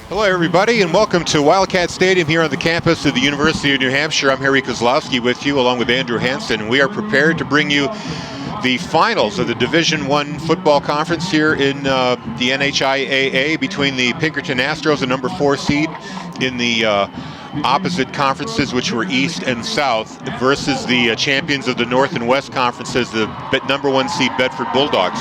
Hello everybody and welcome to Wildcat Stadium here on the campus of the University of New Hampshire. I'm Harry Kozlowski with you along with Andrew Hansen. We are prepared to bring you the finals of the Division I football conference here in the NHIAA between the Pinkerton Astros, the number 4 seed in the opposite conferences, which were East and South, versus the champions of the North and West conferences, the number 1 seed Bedford Bulldogs.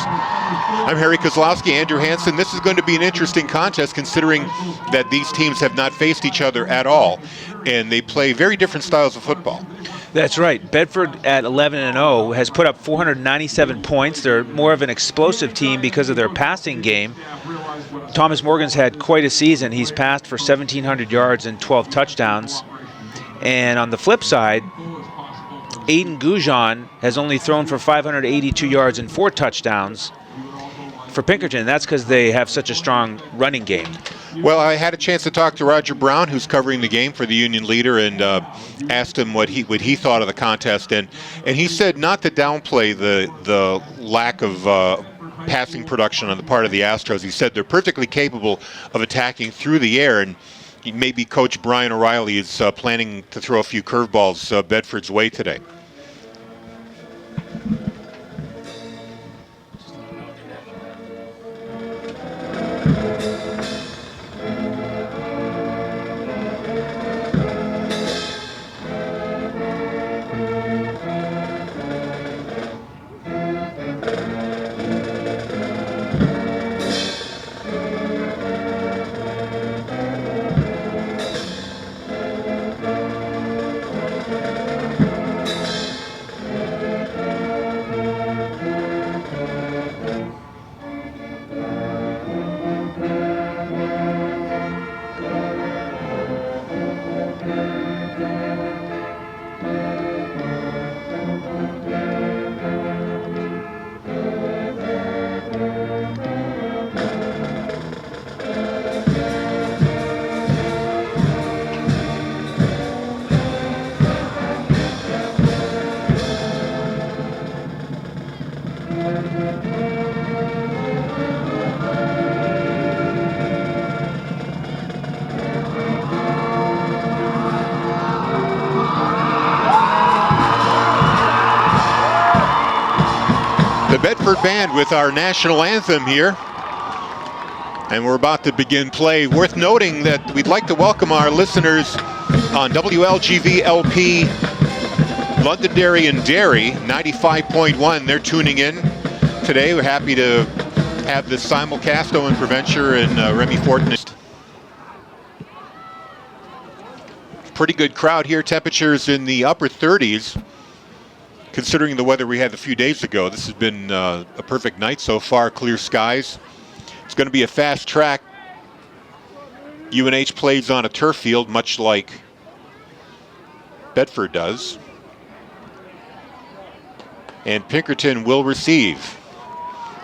I'm Harry Kozlowski, Andrew Hansen. This is going to be an interesting contest considering that these teams have not faced each other at all, and they play very different styles of football. That's right. Bedford at 11-0 has put up 497 points. They're more of an explosive team because of their passing game. Thomas Morgan's had quite a season. He's passed for 1,700 yards and 12 touchdowns. And on the flip side, Aiden Goujon has only thrown for 582 yards and 4 touchdowns for Pinkerton. That's because they have such a strong running game. Well, I had a chance to talk to Roger Brown, who's covering the game for the Union Leader, and asked him what he thought of the contest, and he said not to downplay the lack of passing production on the part of the Astros. He said they're perfectly capable of attacking through the air, and maybe Coach Brian O'Reilly is planning to throw a few curveballs Bedford's way today. The Bedford Band with our national anthem here, and we're about to begin play. Worth noting that we'd like to welcome our listeners on WLGV LP Londonderry and Derry 95.1. They're tuning in today. We're happy to have this simulcast. Owen Preventure and Remy Fortin. Pretty good crowd here. Temperatures in the upper 30s. Considering the weather we had a few days ago, this has been a perfect night so far. Clear skies. It's going to be a fast track. UNH plays on a turf field, much like Bedford does. And Pinkerton will receive.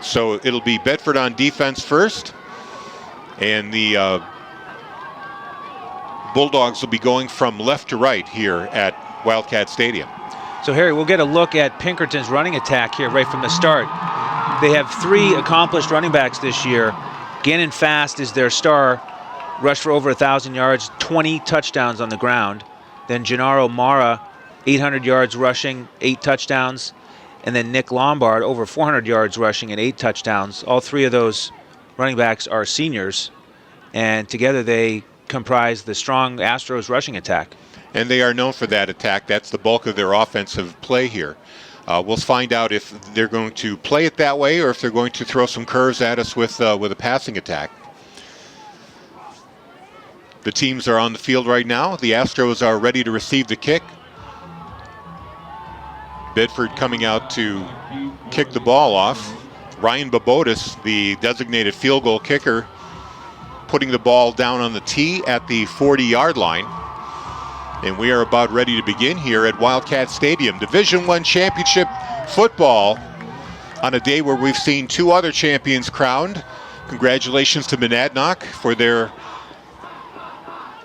So it'll be Bedford on defense first. And the Bulldogs will be going from left to right here at Wildcat Stadium. So, Harry, we'll get a look at Pinkerton's running attack here right from the start. They have 3 accomplished running backs this year. Gannon Fast is their star, rushed for over 1,000 yards, 20 touchdowns on the ground. Then Gennaro Mara, 800 yards rushing, 8 touchdowns. And then Nick Lombard, over 400 yards rushing and 8 touchdowns. All 3 of those running backs are seniors, and together they comprise the strong Astros rushing attack. And they are known for that attack. That's the bulk of their offensive play here. We'll find out if they're going to play it that way or if they're going to throw some curves at us with a passing attack. The teams are on the field right now. The Astros are ready to receive the kick. Bedford coming out to kick the ball off. Ryan Babotis, the designated field goal kicker, putting the ball down on the tee at the 40-yard line. And we are about ready to begin here at Wildcat Stadium. Division I championship football on a day where we've seen 2 other champions crowned. Congratulations to Monadnock for their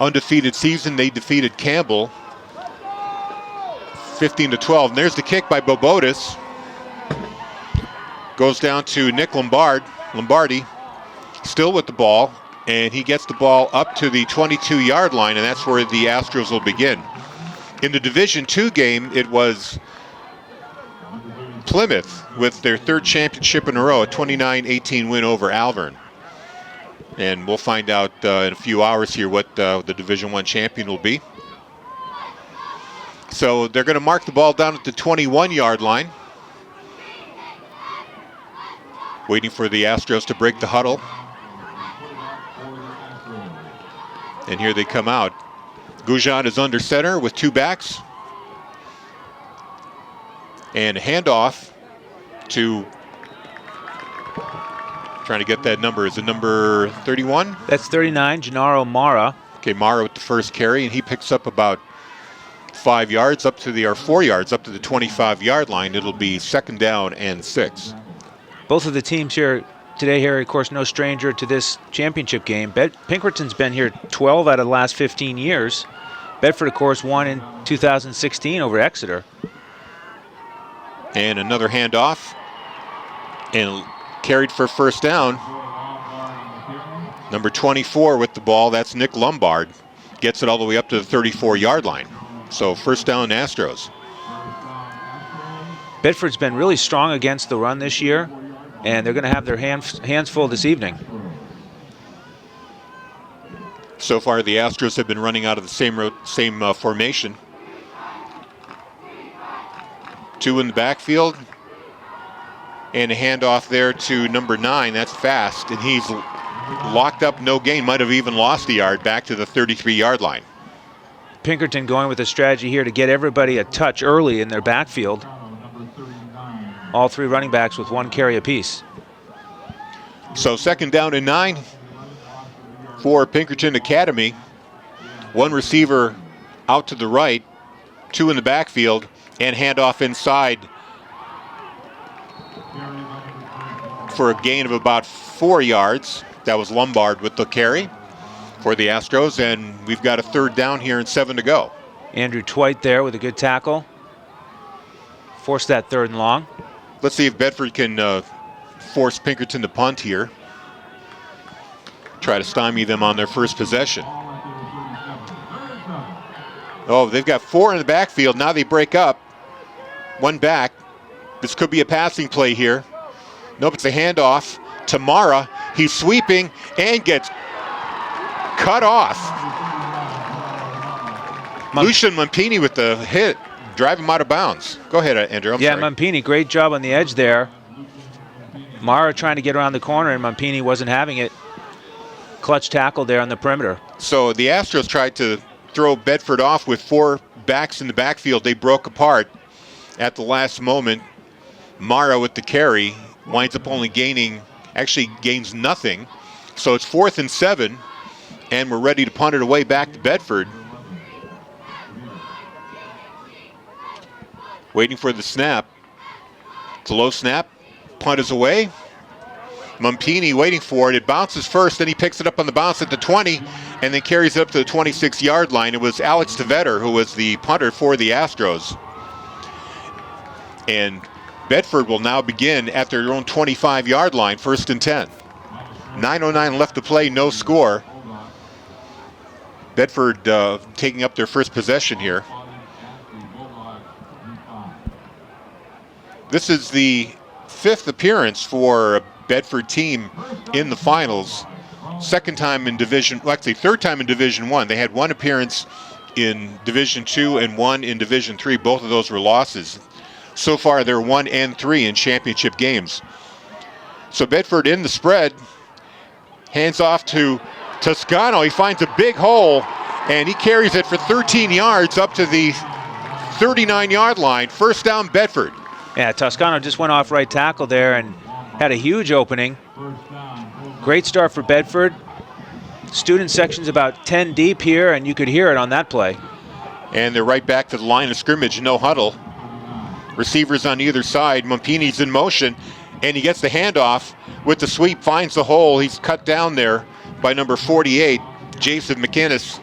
undefeated season. They defeated Campbell 15-12. And there's the kick by Babotis. Goes down to Nick Lombardi, still with the ball. And he gets the ball up to the 22-yard line, and that's where the Astros will begin. In the Division II game, it was Plymouth with their third championship in a row, a 29-18 win over Alvern. And we'll find out in a few hours here what the Division I champion will be. So they're going to mark the ball down at the 21-yard line. Waiting for the Astros to break the huddle. And here they come out. Gujan is under center with two backs. And a handoff to, trying to get that number, is it number 31? That's 39, Gennaro Mara. Okay, Mara with the first carry, and he picks up about 5 yards up to the, or 4 yards up to the 25-yard line. It'll be 2nd down and 6. Both of the teams here today, Harry, of course, no stranger to this championship game. Pinkerton's been here 12 out of the last 15 years. Bedford, of course, won in 2016 over Exeter. And another handoff, and carried for 1st down. Number 24 with the ball, that's Nick Lombard. Gets it all the way up to the 34-yard line. So 1st down Astros. Bedford's been really strong against the run this year, and they're going to have their hands full this evening. So far, the Astros have been running out of the same formation. 2 in the backfield, and a handoff there to number 9. That's Fast, and he's locked up, no gain. Might have even lost a yard back to the 33-yard line. Pinkerton going with a strategy here to get everybody a touch early in their backfield. All 3 running backs with 1 carry apiece. So 2nd down and 9 for Pinkerton Academy. 1 receiver out to the right, 2 in the backfield, and handoff inside for a gain of about 4 yards. That was Lombard with the carry for the Astros, and we've got a 3rd down here and 7 to go. Andrew Twite there with a good tackle. Force that 3rd and long. Let's see if Bedford can force Pinkerton to punt here. Try to stymie them on their first possession. Oh, they've got 4 in the backfield. Now they break up. 1 back. This could be a passing play here. Nope, it's a handoff to Mara. He's sweeping and gets cut off. Lucian Mampini with the hit. Drive him out of bounds. Go ahead, Andrew. I'm sorry. Mampini, great job on the edge there. Mara trying to get around the corner, and Mampini wasn't having it. Clutch tackle there on the perimeter. So the Astros tried to throw Bedford off with 4 backs in the backfield. They broke apart at the last moment. Mara with the carry winds up only gains nothing. So it's 4th and 7, and we're ready to punt it away back to Bedford. Waiting for the snap. It's a low snap. Punt is away. Mampini waiting for it. It bounces first, then he picks it up on the bounce at the 20, and then carries it up to the 26-yard line. It was Alex TeVetter who was the punter for the Astros. And Bedford will now begin at their own 25-yard line, 1st and 10. 9:09 left to play, no score. Bedford taking up their first possession here. This is the 5th appearance for a Bedford team in the finals. 2nd time in Division, well, actually 3rd time in Division I. They had 1 appearance in Division II and 1 in Division III. Both of those were losses. So far, they're 1 and 3 in championship games. So Bedford in the spread, hands off to Toscano. He finds a big hole, and he carries it for 13 yards up to the 39-yard line. 1st down, Bedford. Yeah, Toscano just went off right tackle there and had a huge opening. Great start for Bedford. Student section's about 10 deep here, and you could hear it on that play. And they're right back to the line of scrimmage, no huddle. Receivers on either side. Mampini's in motion, and he gets the handoff with the sweep, finds the hole. He's cut down there by number 48, Jason McInnes,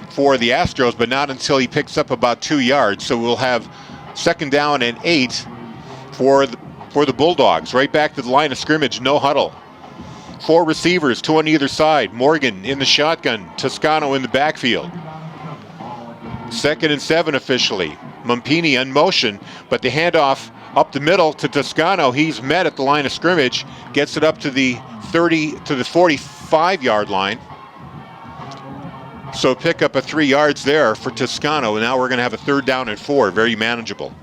for the Astros, but not until he picks up about 2 yards. So we'll have 2nd down and 8 for the Bulldogs. Right back to the line of scrimmage, no huddle. 4 receivers, 2 on either side. Morgan in the shotgun, Toscano in the backfield. 2nd and 7 officially. Mumpini in motion, but the handoff up the middle to Toscano. He's met at the line of scrimmage, gets it up to the 45-yard line. So pick up a 3 yards there for Toscano, and now we're going to have a 3rd down and 4, very manageable.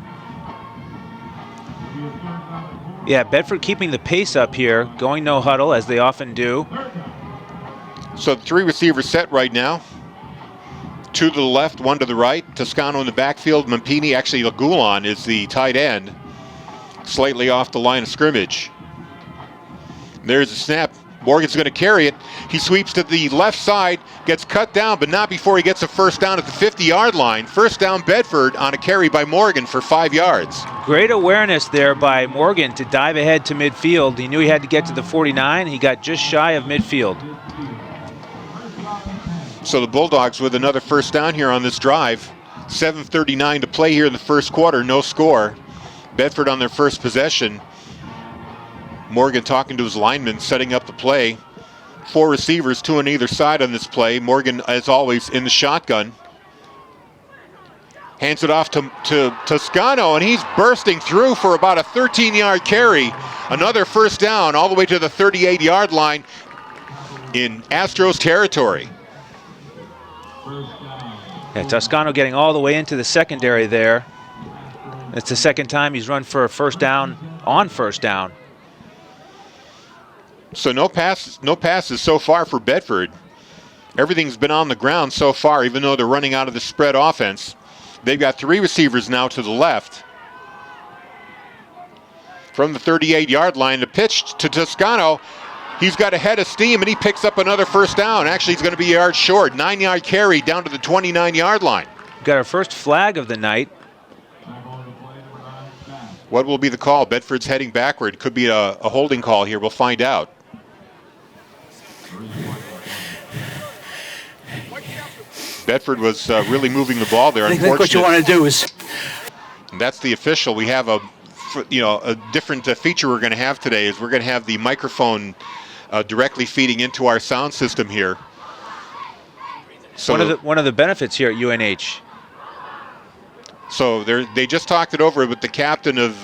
Yeah, Bedford keeping the pace up here, going no huddle as they often do. So 3 receivers set right now. 2 to the left, 1 to the right. Toscano in the backfield. Mumpini, actually Lagulon is the tight end, slightly off the line of scrimmage. There's a snap. Morgan's going to carry it. He sweeps to the left side, gets cut down, but not before he gets a 1st down at the 50-yard line. 1st down Bedford on a carry by Morgan for 5 yards. Great awareness there by Morgan to dive ahead to midfield. He knew he had to get to the 49. He got just shy of midfield. So the Bulldogs with another 1st down here on this drive. 7:39 to play here in the 1st quarter, no score. Bedford on their 1st possession. Morgan talking to his linemen, setting up the play. 4 receivers, 2 on either side on this play. Morgan, as always, in the shotgun. Hands it off to Toscano, and he's bursting through for about a 13-yard carry. Another 1st down all the way to the 38-yard line in Astros territory. Yeah, Toscano getting all the way into the secondary there. It's the 2nd time he's run for a 1st down on 1st down. So no passes so far for Bedford. Everything's been on the ground so far, even though they're running out of the spread offense. They've got 3 receivers now to the left. From the 38-yard line, the pitch to Toscano. He's got a head of steam, and he picks up another 1st down. Actually, he's going to be a yard short. 9-yard carry down to the 29-yard line. Got our first flag of the night. What will be the call? Bedford's heading backward. Could be a holding call here. We'll find out. Bedford was really moving the ball there. I think what you want to do is... And that's the official. We have a different feature we're going to have today is we're going to have the microphone directly feeding into our sound system here. So one of the benefits here at UNH. So they just talked it over with the captain of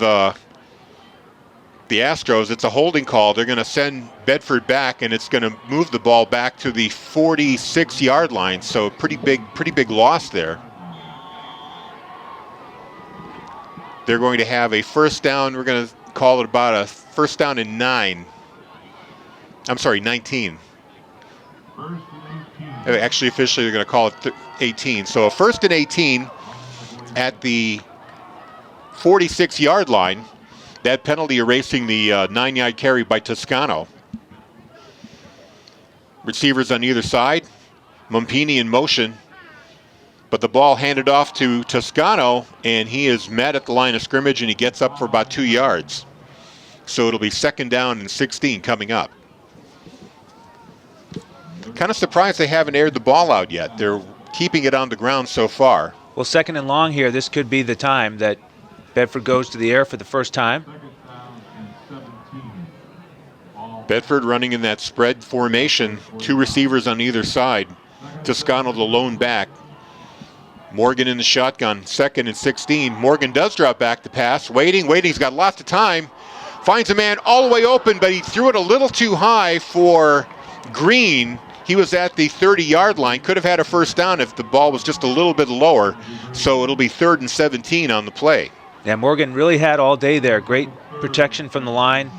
the Astros. It's a holding call. They're going to send Bedford back, and it's going to move the ball back to the 46-yard line. So pretty big loss there. They're going to have a 1st down. We're going to call it about a 1st down and 9. I'm sorry, 19. Actually, officially, they're going to call it 18. So a 1st and 18 at the 46-yard line. That penalty erasing the 9-yard carry by Toscano. Receivers on either side. Mumpini in motion. But the ball handed off to Toscano, and he is met at the line of scrimmage, and he gets up for about 2 yards. So it'll be 2nd down and 16 coming up. Kind of surprised they haven't aired the ball out yet. They're keeping it on the ground so far. Well, 2nd and long here. This could be the time that Bedford goes to the air for the 1st time. Bedford running in that spread formation. 2 receivers on either side. Toscano the lone back. Morgan in the shotgun, 2nd and 16. Morgan does drop back to pass. Waiting. He's got lots of time. Finds a man all the way open, but he threw it a little too high for Green. He was at the 30-yard line. Could have had a 1st down if the ball was just a little bit lower. So it'll be 3rd and 17 on the play. Yeah, Morgan really had all day there. Great protection from the line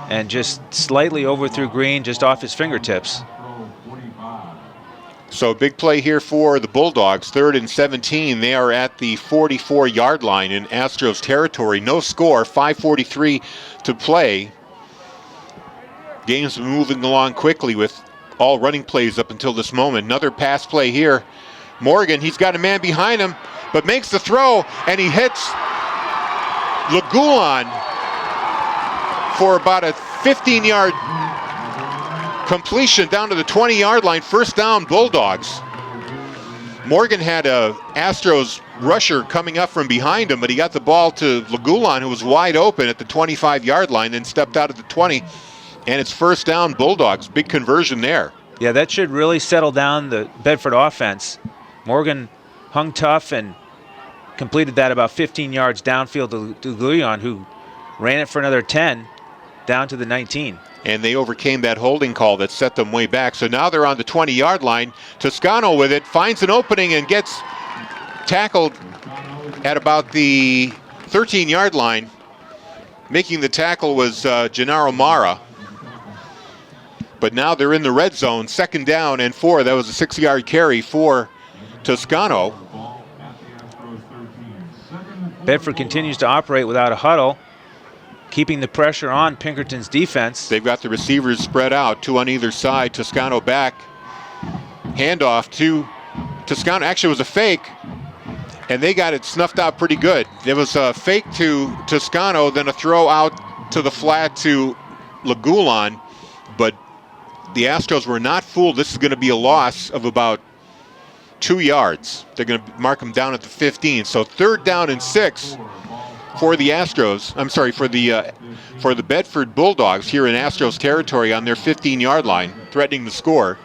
and just slightly overthrew Green just off his fingertips. So big play here for the Bulldogs. 3rd and 17. They are at the 44-yard line in Astros territory. No score. 5:43 to play. Game's moving along quickly with all running plays up until this moment. Another pass play here. Morgan, he's got a man behind him, but makes the throw, and he hits Lagulon for about a 15-yard completion down to the 20-yard line. 1st down, Bulldogs. Morgan had a Astros rusher coming up from behind him, but he got the ball to Lagulon, who was wide open at the 25-yard line, then stepped out at the 20 And it's first down, Bulldogs. Big conversion there. Yeah, that should really settle down the Bedford offense. Morgan hung tough and completed that about 15 yards downfield to Guyon, who ran it for another 10 down to the 19. And they overcame that holding call that set them way back. So now they're on the 20-yard line. Toscano with it, finds an opening and gets tackled at about the 13-yard line. Making the tackle was Gennaro Mara. But now they're in the red zone, 2nd down and 4. That was a 6-yard carry for Toscano. Bedford continues to operate without a huddle, keeping the pressure on Pinkerton's defense. They've got the receivers spread out, 2 on either side. Toscano back. Handoff to Toscano. Actually, it was a fake, and they got it snuffed out pretty good. There was a fake to Toscano, then a throw out to the flat to Lagulon, but the Astros were not fooled. This is going to be a loss of about 2 yards. They're going to mark them down at the 15. So 3rd down and 6 for the Astros. I'm sorry, for the Bedford Bulldogs here in Astros territory on their 15-yard line, threatening the score.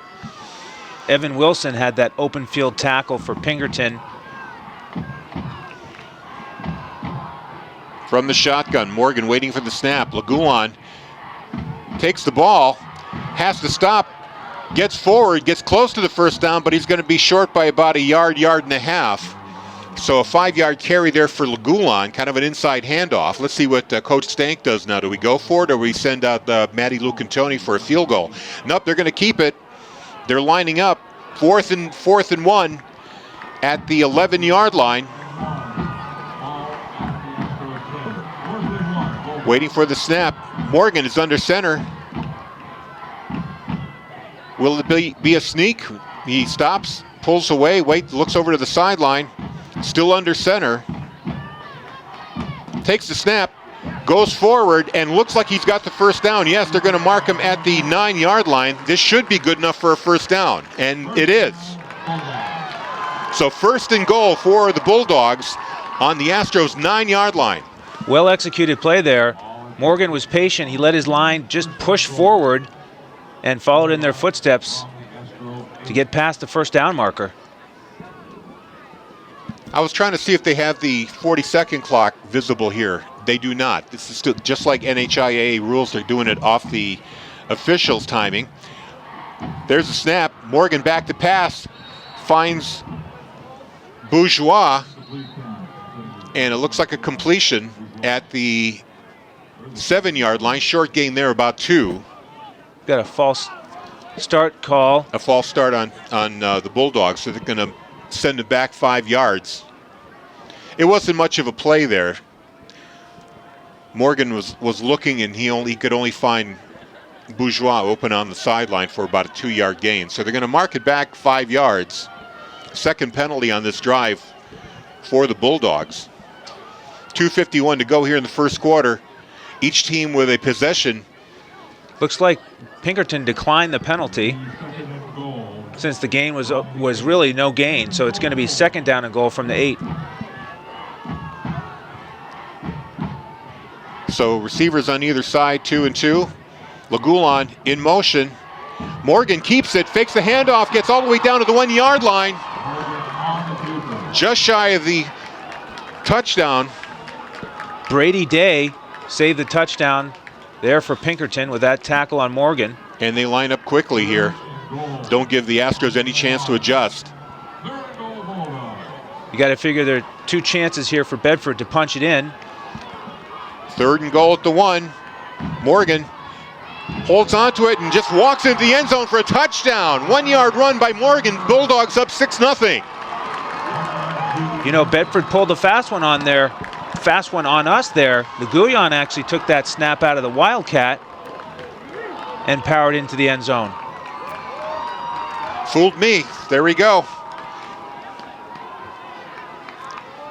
Evan Wilson had that open field tackle for Pinkerton. From the shotgun, Morgan waiting for the snap. Lagulon takes the ball, has to stop, gets forward, gets close to the first down, but he's going to be short by about a yard and a half. So a 5-yard carry there for Lagulon, kind of an inside handoff. Let's see what Coach Stank does now. Do we go for it, or we send out Matty Lucantoni for a field goal? Nope, they're going to keep it. They're lining up, 4th and 1 at the 11-yard line. Waiting for the snap. Morgan is under center. Will it be a sneak? He stops, pulls away, looks over to the sideline. Still under center. Takes the snap, goes forward, and looks like he's got the first down. Yes, they're going to mark him at the 9-yard line. This should be good enough for a first down, and it is. So 1st and goal for the Bulldogs on the Astros 9-yard line. Well executed play there. Morgan was patient. He let his line just push forward and followed in their footsteps to get past the first down marker. I was trying to see if they have the 40-second clock visible here. They do not. This is still just like NHIAA rules. They're doing it off the officials' timing. There's a snap. Morgan back to pass. Finds Bourgeois. And it looks like a completion at the 7-yard line. Short gain there, about 2. Got a false start call. A false start on the Bulldogs, so they're going to send it back 5 yards. It wasn't much of a play there. Morgan was looking, and he could only find Bourgeois open on the sideline for about a 2-yard gain. So they're going to mark it back 5 yards. 2nd penalty on this drive for the Bulldogs. 2:51 to go here in the first quarter. Each team with a possession. Looks like Pinkerton declined the penalty since the gain was really no gain. So it's going to be 2nd down and goal from the 8. So receivers on either side, 2 and 2. Lagulon in motion. Morgan keeps it, fakes the handoff, gets all the way down to the 1-yard line. Just shy of the touchdown. Brady Day saved the touchdown there for Pinkerton with that tackle on Morgan. And they line up quickly here. Don't give the Astros any chance to adjust. You got to figure there are 2 chances here for Bedford to punch it in. 3rd and goal at the 1. Morgan holds onto it and just walks into the end zone for a touchdown. 1-yard run by Morgan. Bulldogs up 6-0. You know, Bedford pulled a fast one on us there. The Guyon actually took that snap out of the Wildcat and powered into the end zone. Fooled me. There we go.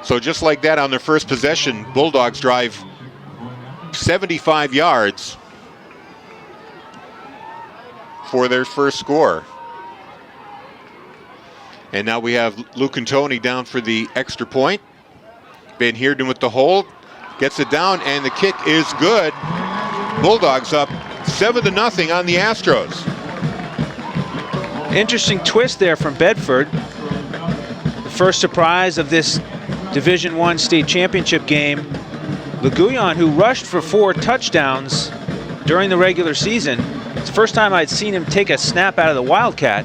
So just like that on their first possession, Bulldogs drive 75 yards for their first score. And now we have Lucantoni down for the extra point. Van Heerden with the hold, gets it down, and the kick is good. Bulldogs up 7-0 on the Astros. Interesting twist there from Bedford. The first surprise of this Division I state championship game. LeGouillon, who rushed for 4 touchdowns during the regular season. It's the first time I'd seen him take a snap out of the Wildcat.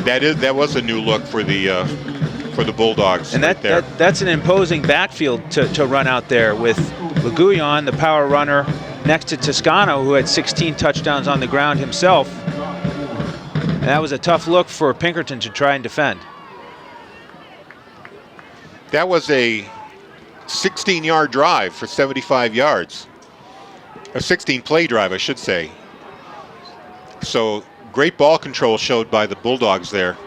That was a new look for the Bulldogs. And right that's an imposing backfield to run out there with LeGouillon, the power runner, next to Toscano, who had 16 touchdowns on the ground himself. And that was a tough look for Pinkerton to try and defend. That was a 16-yard drive for 75 yards. A 16-play drive, I should say. So great ball control showed by the Bulldogs there.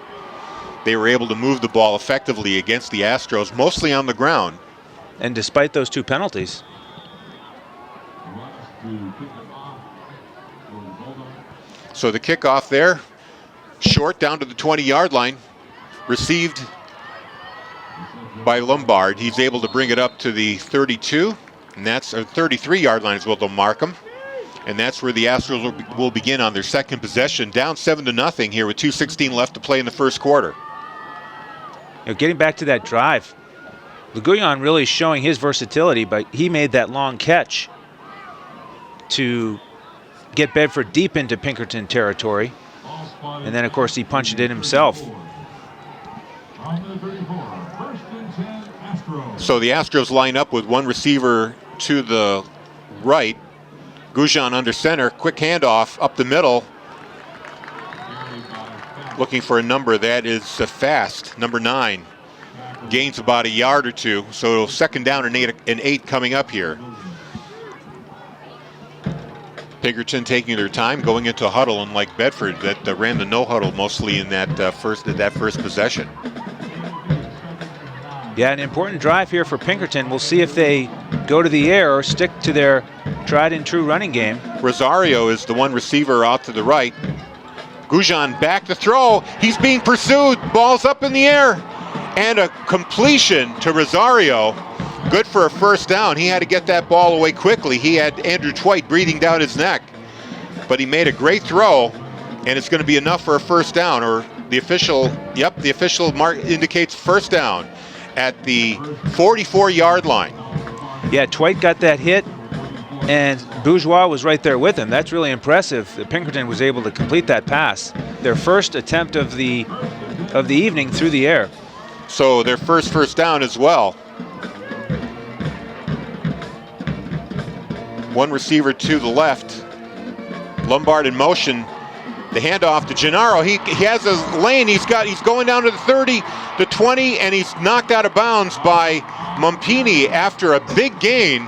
They were able to move the ball effectively against the Astros, mostly on the ground. And despite those 2 penalties. So the kickoff there, short down to the 20-yard line, received by Lombard. He's able to bring it up to the 32, and that's a 33-yard line is what they'll mark him. And that's where the Astros will begin on their second possession, down 7-0 here with 2:16 left to play in the first quarter. Getting back to that drive, LeGouillon really showing his versatility, but he made that long catch to get Bedford deep into Pinkerton territory. And then, of course, he punched it in himself. So the Astros line up with one receiver to the right. Goujon under center, quick handoff up the middle. Looking for a number that is fast, number 9. Gains about a yard or 2, so second down and 8 coming up here. Pinkerton taking their time, going into a huddle, unlike Bedford that ran the no huddle mostly in that first possession. Yeah, an important drive here for Pinkerton. We'll see if they go to the air or stick to their tried and true running game. Rosario is the one receiver out to the right. Goujon back to throw. He's being pursued. Ball's up in the air. And a completion to Rosario. Good for a first down. He had to get that ball away quickly. He had Andrew Twite breathing down his neck. But he made a great throw, and it's going to be enough for a first down. Or the official mark indicates first down at the 44-yard line. Yeah, Twite got that hit, and Bourgeois was right there with him. That's really impressive that Pinkerton was able to complete that pass. Their first attempt of the evening through the air. So their first down as well. One receiver to the left. Lombard in motion. The handoff to Gennaro. He has a lane. He's going down to the 30, the 20, and he's knocked out of bounds by Mumpini after a big gain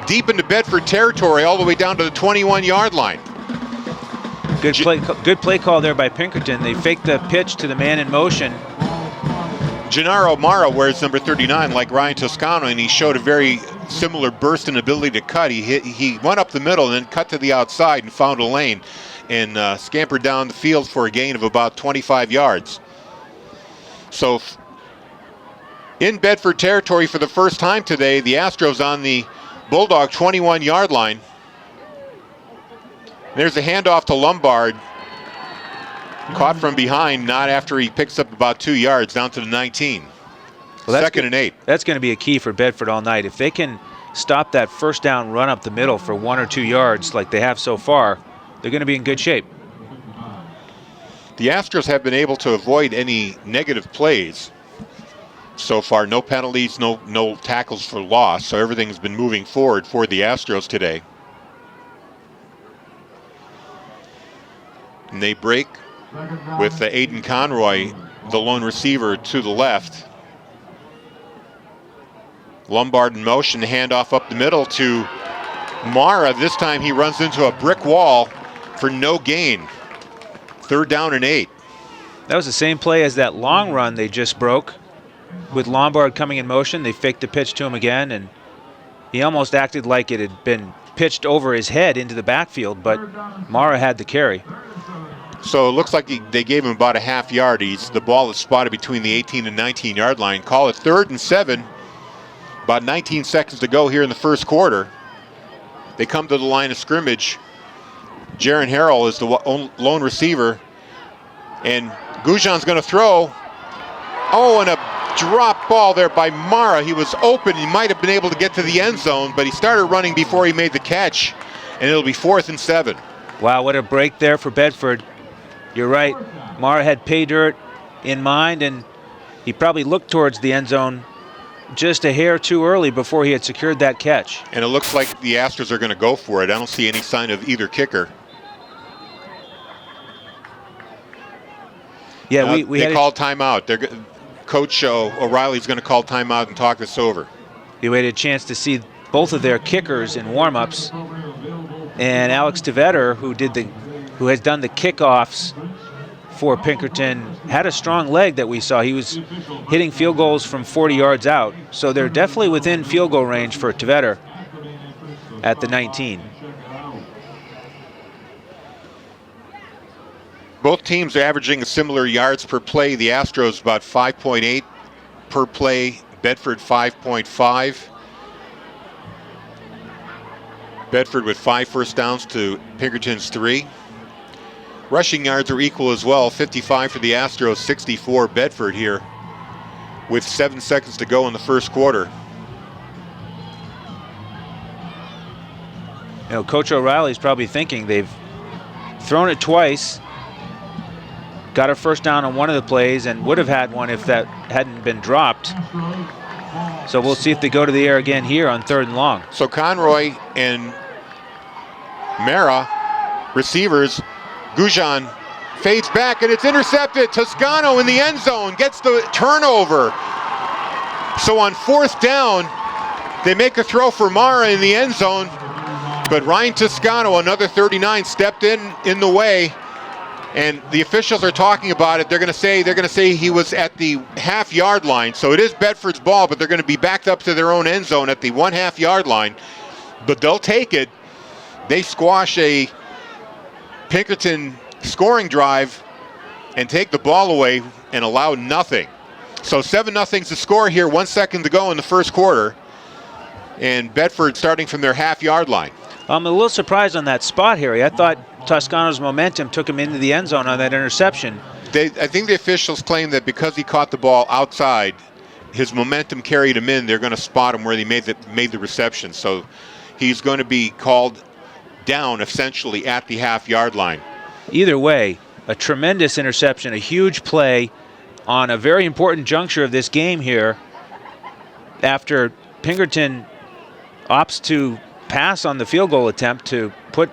deep into Bedford territory, all the way down to the 21-yard line. Good play call there by Pinkerton. They faked the pitch to the man in motion. Gennaro Mara wears number 39 like Ryan Toscano, and he showed a very similar burst and ability to cut. He went up the middle and then cut to the outside and found a lane and scampered down the field for a gain of about 25 yards. So in Bedford territory for the first time today, the Astros on the Bulldog 21-yard line. There's a handoff to Lombard. Caught from behind, not after he picks up about 2 yards down to the 19. Well, second and 8. That's going to be a key for Bedford all night. If they can stop that first down run up the middle for 1 or 2 yards like they have so far, they're going to be in good shape. The Astros have been able to avoid any negative plays so far. No penalties, no tackles for loss. So everything's been moving forward for the Astros today. And they break with Aiden Conroy, the lone receiver, to the left. Lombard in motion, handoff up the middle to Mara. This time he runs into a brick wall for no gain. Third down and 8. That was the same play as that long run they just broke. With Lombard coming in motion, they faked the pitch to him again, and he almost acted like it had been pitched over his head into the backfield, but Mara had the carry. So it looks like they gave him about a half yard. The ball is spotted between the 18 and 19-yard line. Call it 3rd and 7. About 19 seconds to go here in the first quarter. They come to the line of scrimmage Jaron Harrell is the lone receiver. And Gujan's going to throw. Oh, and a drop ball there by Mara. He was open. He might have been able to get to the end zone, but he started running before he made the catch. And it'll be 4th and 7. Wow, what a break there for Bedford. You're right. Mara had pay dirt in mind, and he probably looked towards the end zone just a hair too early before he had secured that catch. And it looks like the Astros are going to go for it. I don't see any sign of either kicker. Yeah, we they called timeout. Coach O'Reilly's going to call timeout and talk this over. We had a chance to see both of their kickers in warm-ups, and Alex Tveter, who has done the kickoffs for Pinkerton, had a strong leg that we saw. He was hitting field goals from 40 yards out, so they're definitely within field goal range for Tveter at the 19. Both teams are averaging similar yards per play. The Astros about 5.8 per play. Bedford 5.5. Bedford with 5 first downs to Pinkerton's 3. Rushing yards are equal as well. 55 for the Astros, 64 Bedford here with 7 seconds to go in the first quarter. You know, Coach O'Reilly's probably thinking they've thrown it twice, got a first down on one of the plays, and would have had one if that hadn't been dropped. So we'll see if they go to the air again here on 3rd and long. So Conroy and Mara, receivers. Gujan fades back, and it's intercepted. Toscano in the end zone gets the turnover. So on 4th down, they make a throw for Mara in the end zone, but Ryan Toscano, another 39, stepped in the way. And the officials are talking about it. They're going to say he was at the half-yard line. So it is Bedford's ball, but they're going to be backed up to their own end zone at the 1/2 yard line. But they'll take it. They squash a Pinkerton scoring drive and take the ball away and allow nothing. So 7-0's the score here. 1 second to go in the first quarter. And Bedford starting from their half-yard line. I'm a little surprised on that spot, Harry. I thought Toscano's momentum took him into the end zone on that interception. I think the officials claim that because he caught the ball outside, his momentum carried him in. They're going to spot him where he made the reception. So he's going to be called down essentially at the half-yard line. Either way, a tremendous interception, a huge play on a very important juncture of this game here after Pinkerton opts to pass on the field goal attempt to put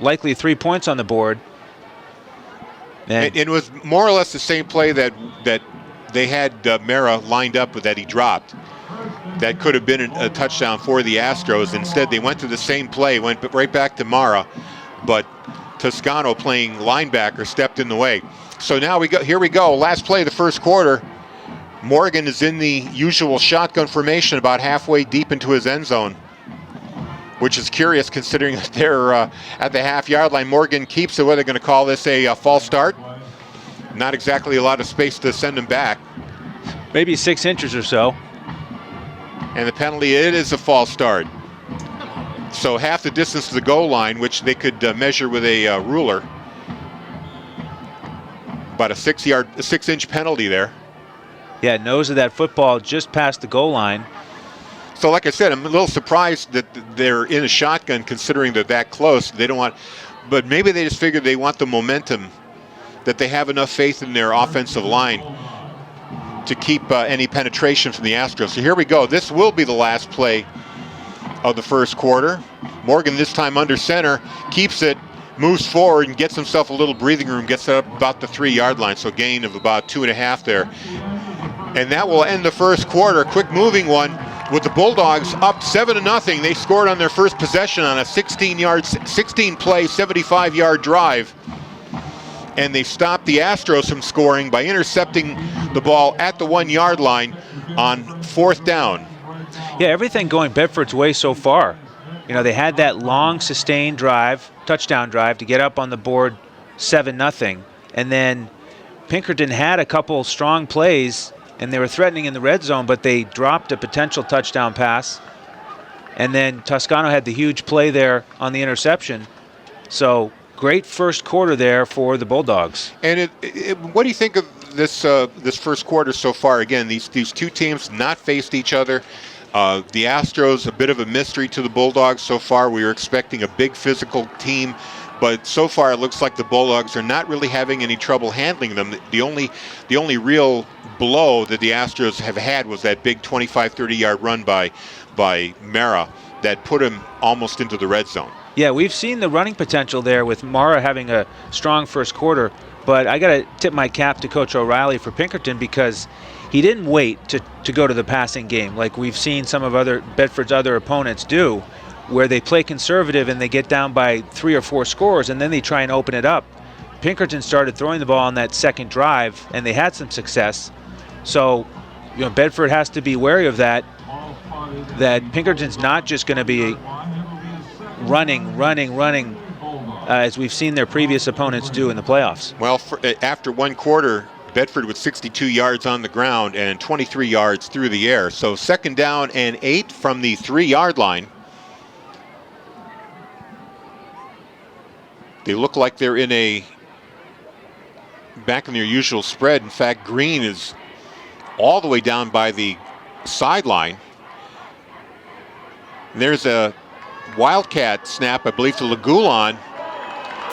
likely 3 points on the board. And it was more or less the same play that they had Mara lined up with that he dropped. That could have been a touchdown for the Astros. Instead, they went to the same play, went right back to Mara, but Toscano, playing linebacker, stepped in the way. So now here we go. Last play of the first quarter. Morgan is in the usual shotgun formation about halfway deep into his end zone, which is curious considering they're at the half-yard line. Morgan keeps it. What are they going to call this, a false start? Not exactly a lot of space to send him back. maybe 6 inches or so. And the penalty, it is a false start. So half the distance to the goal line, which they could measure with a ruler. About a 6-inch penalty there. Yeah, nose of that football just past the goal line. So like I said, I'm a little surprised that they're in a shotgun considering they're that close. They don't want, but maybe they just figured they want the momentum, that they have enough faith in their offensive line to keep any penetration from the Astros. So here we go. This will be the last play of the first quarter. Morgan, this time under center, keeps it, moves forward and gets himself a little breathing room, gets it up about the 3-yard line, so gain of about 2.5 there. And that will end the first quarter. Quick moving one with the Bulldogs up 7-0. They scored on their first possession on a 16-play, 75-yard drive. And they stopped the Astros from scoring by intercepting the ball at the 1-yard line on 4th down. Yeah, everything going Bedford's way so far. You know, they had that long sustained drive, touchdown drive, to get up on the board 7-0. And then Pinkerton had a couple strong plays, and they were threatening in the red zone, but they dropped a potential touchdown pass. And then Toscano had the huge play there on the interception. So great first quarter there for the Bulldogs. And what do you think of this this first quarter so far? Again, these two teams not faced each other. The Astros, a bit of a mystery to the Bulldogs so far. We were expecting a big physical team, but so far it looks like the Bulldogs are not really having any trouble handling them. The only real blow that the Astros have had was that big 25, 30-yard run by Mara that put him almost into the red zone. Yeah, we've seen the running potential there with Mara having a strong first quarter, but I got to tip my cap to Coach O'Reilly for Pinkerton because he didn't wait to go to the passing game like we've seen some of Bedford's other opponents do, where they play conservative and they get down by 3 or 4 scores and then they try and open it up. Pinkerton started throwing the ball on that second drive and they had some success. So, Bedford has to be wary of that Pinkerton's not just going to be running, as we've seen their previous opponents do in the playoffs. Well, after one quarter, Bedford with 62 yards on the ground and 23 yards through the air. So 2nd down and 8 from the 3-yard line. They look like they're back in their usual spread. In fact, Green is all the way down by the sideline. There's a Wildcat snap, I believe, to Lagulon.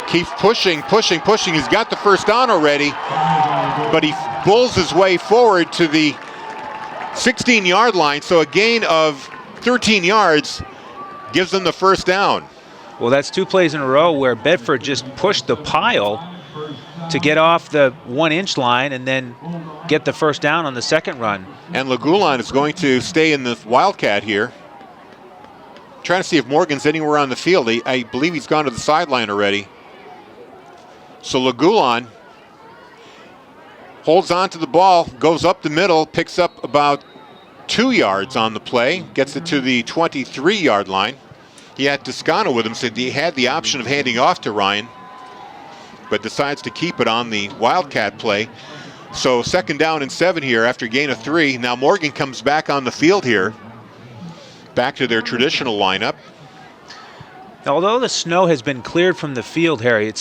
Keeps pushing. He's got the first down already, but he bulls his way forward to the 16-yard line. So a gain of 13 yards gives them the first down. Well, that's 2 plays in a row where Bedford just pushed the pile to get off the 1-inch line and then get the first down on the second run. And Lagulon is going to stay in the Wildcat here. Trying to see if Morgan's anywhere on the field. I believe he's gone to the sideline already. So Lagulon holds on to the ball, goes up the middle, picks up about 2 yards on the play, gets it to the 23-yard line. He had Toscano with him, so he had the option of handing off to Ryan, but decides to keep it on the Wildcat play. So 2nd down and 7 here after a gain of 3. Now Morgan comes back on the field here, back to their traditional lineup. Although the snow has been cleared from the field, Harry,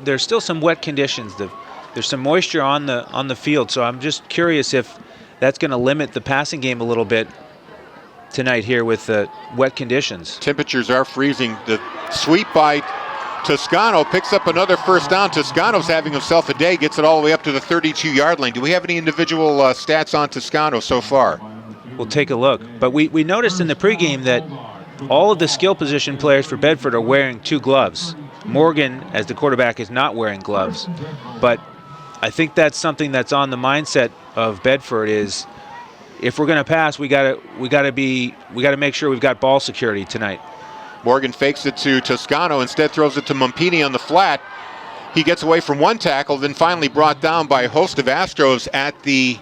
there's still some wet conditions. There's some moisture on the field, so I'm just curious if that's going to limit the passing game a little bit tonight here with the wet conditions. Temperatures are freezing. The sweep by Toscano picks up another first down. Toscano's having himself a day, gets it all the way up to the 32-yard line. Do we have any individual stats on Toscano so far? We'll take a look. But we noticed in the pregame that all of the skill position players for Bedford are wearing 2 gloves. Morgan, as the quarterback, is not wearing gloves. But I think that's something that's on the mindset of Bedford is if we're going to pass, we got to make sure we've got ball security tonight. Morgan fakes it to Toscano, instead throws it to Mumpini on the flat. He gets away from one tackle, then finally brought down by a host of Astros at the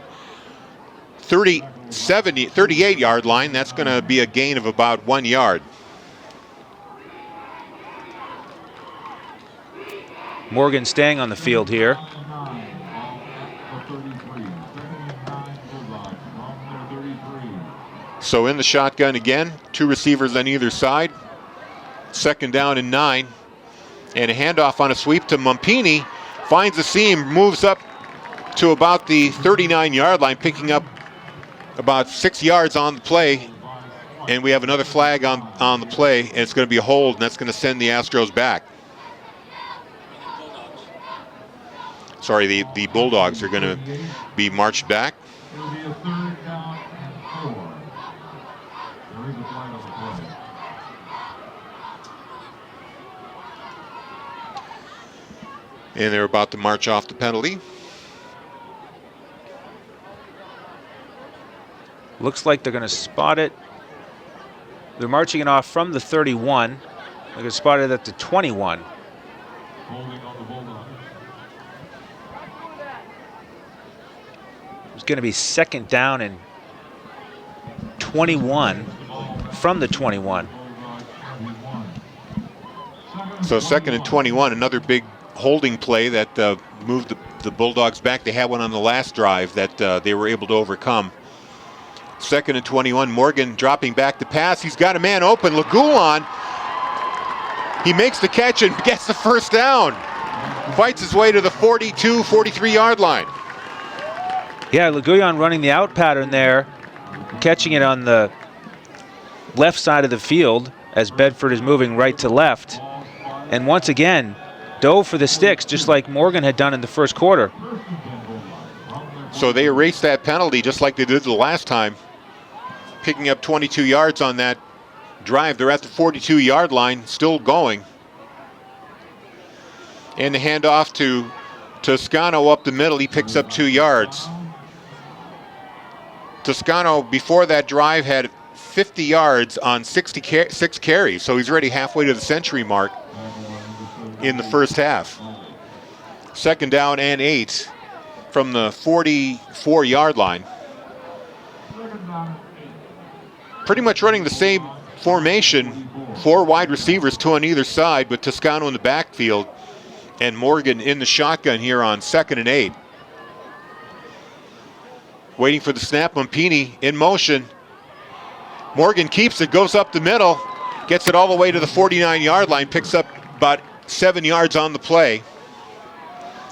38-yard line. That's going to be a gain of about 1 yard. Morgan staying on the field here. So in the shotgun again, 2 receivers on either side. 2nd down and 9. And a handoff on a sweep to Mumpini. Finds a seam, moves up to about the 39-yard line, picking up about 6 yards on the play. And we have another flag on the play, and it's going to be a hold, and that's going to send the Astros back. Sorry, the Bulldogs are going to be marched back. And they're about to march off the penalty. Looks like they're going to spot it. They're marching it off from the 31. They're going to spot it at the 21. It's going to be 2nd down and 21 from the 21. So 2nd and 21, another big holding play that moved the Bulldogs back. They had one on the last drive that they were able to overcome. 2nd and 21, Morgan dropping back to pass. He's got a man open. Lagulon He makes the catch and gets the first down. Fights his way to the 42, 43-yard line. Yeah, Leguillon running the out pattern there, catching it on the left side of the field as Bedford is moving right to left. And once again, dove for the sticks, just like Morgan had done in the first quarter. So they erased that penalty just like they did the last time, picking up 22 yards on that drive. They're at the 42-yard line, still going. And the handoff to Toscano up the middle. He picks up 2 yards. Toscano, before that drive, had 50 yards on 66 carries, so he's already halfway to the century mark in the first half. 2nd down and 8 from the 44-yard line. Pretty much running the same formation, 4 wide receivers, 2 on either side, with Toscano in the backfield and Morgan in the shotgun here on 2nd and 8. Waiting for the snap, Mumpini in motion. Morgan keeps it, goes up the middle, gets it all the way to the 49-yard line, picks up about 7 yards on the play.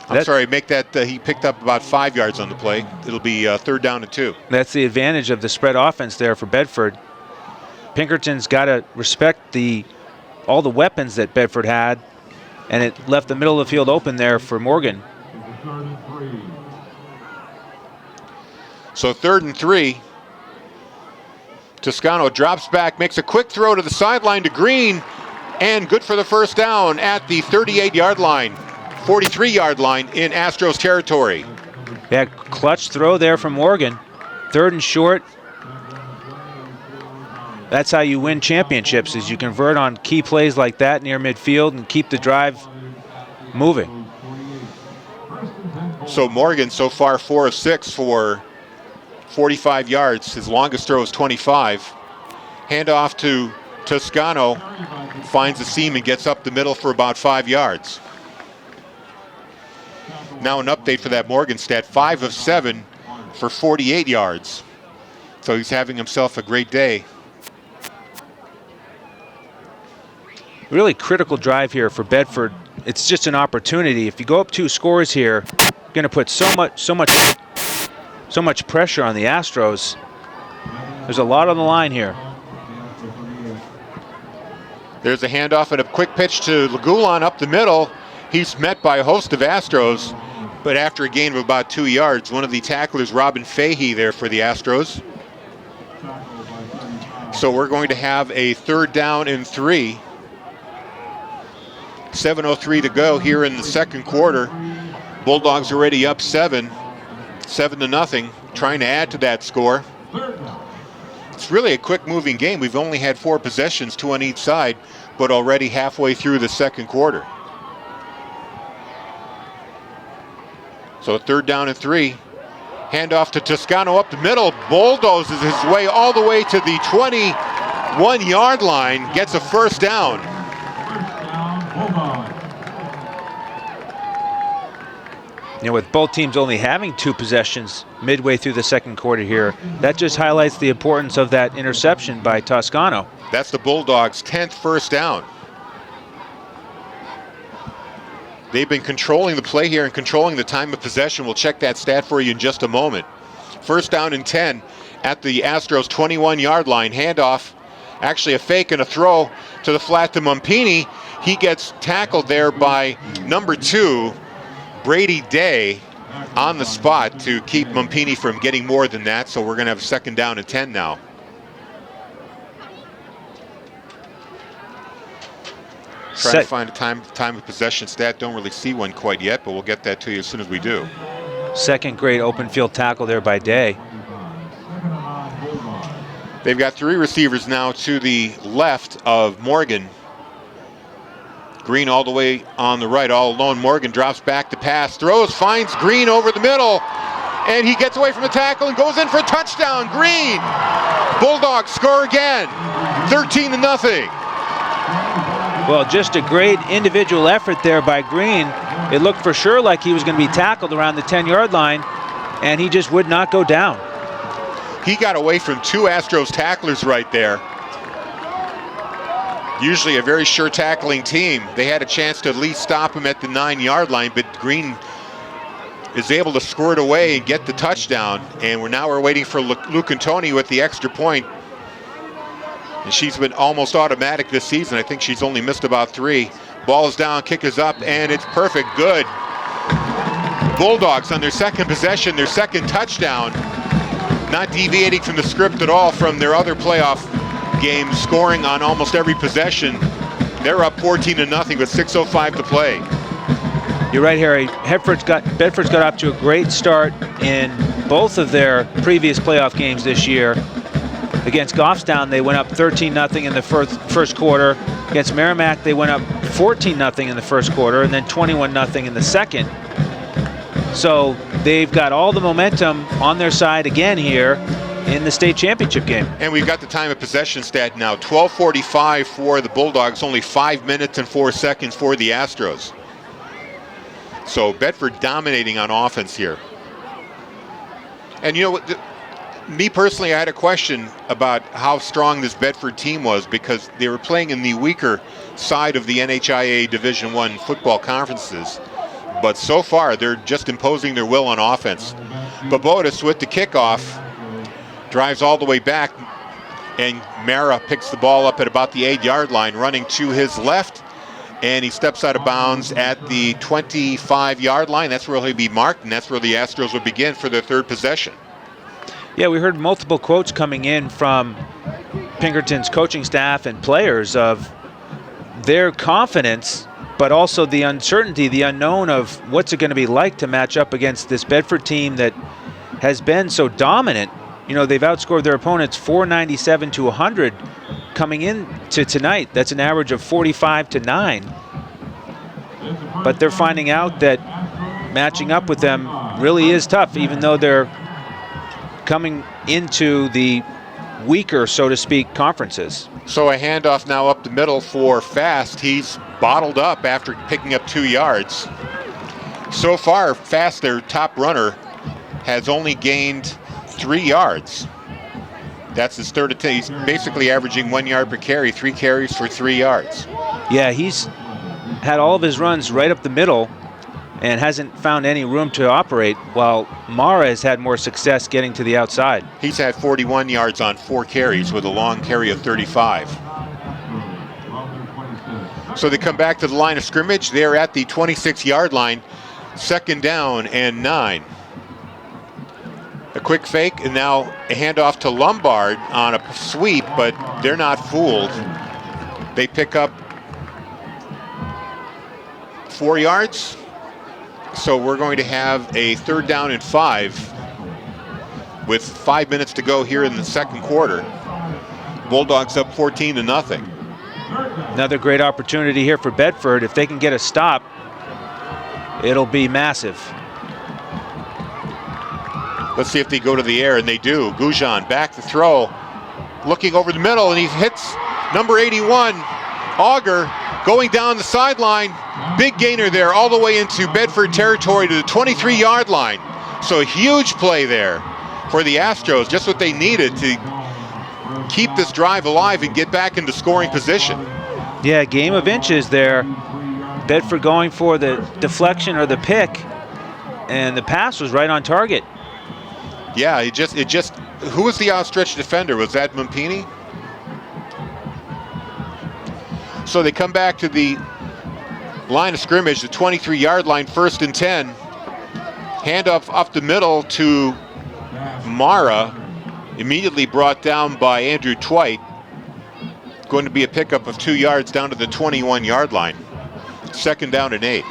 He picked up about 5 yards on the play. It'll be 3rd down and 2. That's the advantage of the spread offense there for Bedford. Pinkerton's got to respect all the weapons that Bedford had, and it left the middle of the field open there for Morgan. So 3rd and 3. Toscano drops back, makes a quick throw to the sideline to Green, and good for the first down at the 38-yard line, 43-yard line in Astros territory. Yeah, clutch throw there from Morgan. 3rd and short. That's how you win championships, is you convert on key plays like that near midfield and keep the drive moving. So Morgan so far 4 of 6 for 45 yards. His longest throw is 25. Handoff to Toscano, finds the seam and gets up the middle for about 5 yards. Now an update for that Morgan stat, 5 of 7 for 48 yards. So he's having himself a great day. Really critical drive here for Bedford. It's just an opportunity. If you go up 2 scores here, you're going to put so much pressure on the Astros. There's a lot on the line here. There's a handoff and a quick pitch to Leguillon up the middle. He's met by a host of Astros, but after a gain of about 2 yards, one of the tacklers, Robin Fahey, there for the Astros. So we're going to have a 3rd down and 3. 7:03 to go here in the second quarter. Bulldogs already up 7 to nothing, trying to add to that score. It's really a quick moving game. We've only had 4 possessions, 2 on each side, but already halfway through the second quarter. So 3rd down and 3. Handoff to Toscano up the middle, bulldozes his way all the way to the 21-yard line, gets a first down. You know, with both teams only having 2 possessions midway through the second quarter here, that just highlights the importance of that interception by Toscano. That's the Bulldogs' 10th first down. They've been controlling the play here and controlling the time of possession. We'll check that stat for you in just a moment. 1st down and 10 at the Astros 21-yard line. Handoff, actually a fake and a throw to the flat to Mumpini. He gets tackled there by number 2, Brady Day, on the spot to keep Mumpini from getting more than that. So we're going to have 2nd down and 10 now. Trying to find a time of possession stat. Don't really see one quite yet, but we'll get that to you as soon as we do. Second great open field tackle there by Day. They've got 3 receivers now to the left of Morgan. Green all the way on the right, all alone. Morgan drops back to pass, throws, finds Green over the middle, and he gets away from the tackle and goes in for a touchdown. Green! Bulldogs score again, 13 to nothing. Well, just a great individual effort there by Green. It looked for sure like he was going to be tackled around the 10-yard line, and he just would not go down. He got away from 2 Astros tacklers right there. Usually a very sure tackling team. They had a chance to at least stop him at the 9-yard line, but Green is able to squirt away and get the touchdown. And we're waiting for Luke and Tony with the extra point. And she's been almost automatic this season. I think she's only missed about 3. Ball is down, kick is up, and it's perfect. Good. Bulldogs on their second possession, their second touchdown. Not deviating from the script at all from their other playoff games, scoring on almost every possession. They're up 14-0 with 6:05 to play. You're right, Harry. Bedford's got off to a great start in both of their previous playoff games this year. Against Goffstown, they went up 13-0 in the first quarter. Against Merrimack, they went up 14-0 in the first quarter, and then 21-0 in the second. So they've got all the momentum on their side again here in the state championship game. And we've got the time of possession stat now. 12:45 for the Bulldogs, only 5 minutes and 4 seconds for the Astros. So Bedford dominating on offense here. And you know what, me personally, I had a question about how strong this Bedford team was because they were playing in the weaker side of the NHIAA Division I football conferences. But so far, they're just imposing their will on offense. Babotis with the kickoff, drives all the way back, and Mara picks the ball up at about the 8-yard line, running to his left, and he steps out of bounds at the 25-yard line. That's where he'll be marked, and that's where the Astros will begin for their third possession. Yeah, we heard multiple quotes coming in from Pinkerton's coaching staff and players of their confidence, but also the uncertainty, the unknown of what's it going to be like to match up against this Bedford team that has been so dominant. You know, they've outscored their opponents 497 to 100 coming in to tonight. That's an average of 45-9. But they're finding out that matching up with them really is tough, even though they're coming into the weaker, so to speak, conferences. So a handoff now up the middle for Fast. He's bottled up after picking up 2 yards. So far, Fast, their top runner, has only gained 3 yards. That's his third attempt. He's basically averaging 1 yard per carry, 3 carries for 3 yards. Yeah, he's had all of his runs right up the middle and hasn't found any room to operate, while Mara has had more success getting to the outside. He's had 41 yards on 4 carries with a long carry of 35. So they come back to the line of scrimmage. They're at the 26-yard line, 2nd down and 9. A quick fake, and now a handoff to Lombard on a sweep, but they're not fooled. They pick up 4 yards. So we're going to have a 3rd down and 5 with 5 minutes to go here in the second quarter. Bulldogs up 14-0. Another great opportunity here for Bedford. If they can get a stop, it'll be massive. Let's see if they go to the air, and they do. Gujan back to throw, looking over the middle, and he hits number 81, Auger, going down the sideline. Big gainer there all the way into Bedford territory to the 23-yard line. So a huge play there for the Astros, just what they needed to keep this drive alive and get back into scoring position. Yeah, game of inches there. Bedford going for the deflection or the pick, and the pass was right on target. Yeah, it just who was the outstretched defender? Was that Mumpini? So they come back to the line of scrimmage, the 23-yard line, 1st and 10. Handoff up the middle to Mara, immediately brought down by Andrew Twite. Going to be a pickup of 2 yards down to the 21-yard line. 2nd down and 8.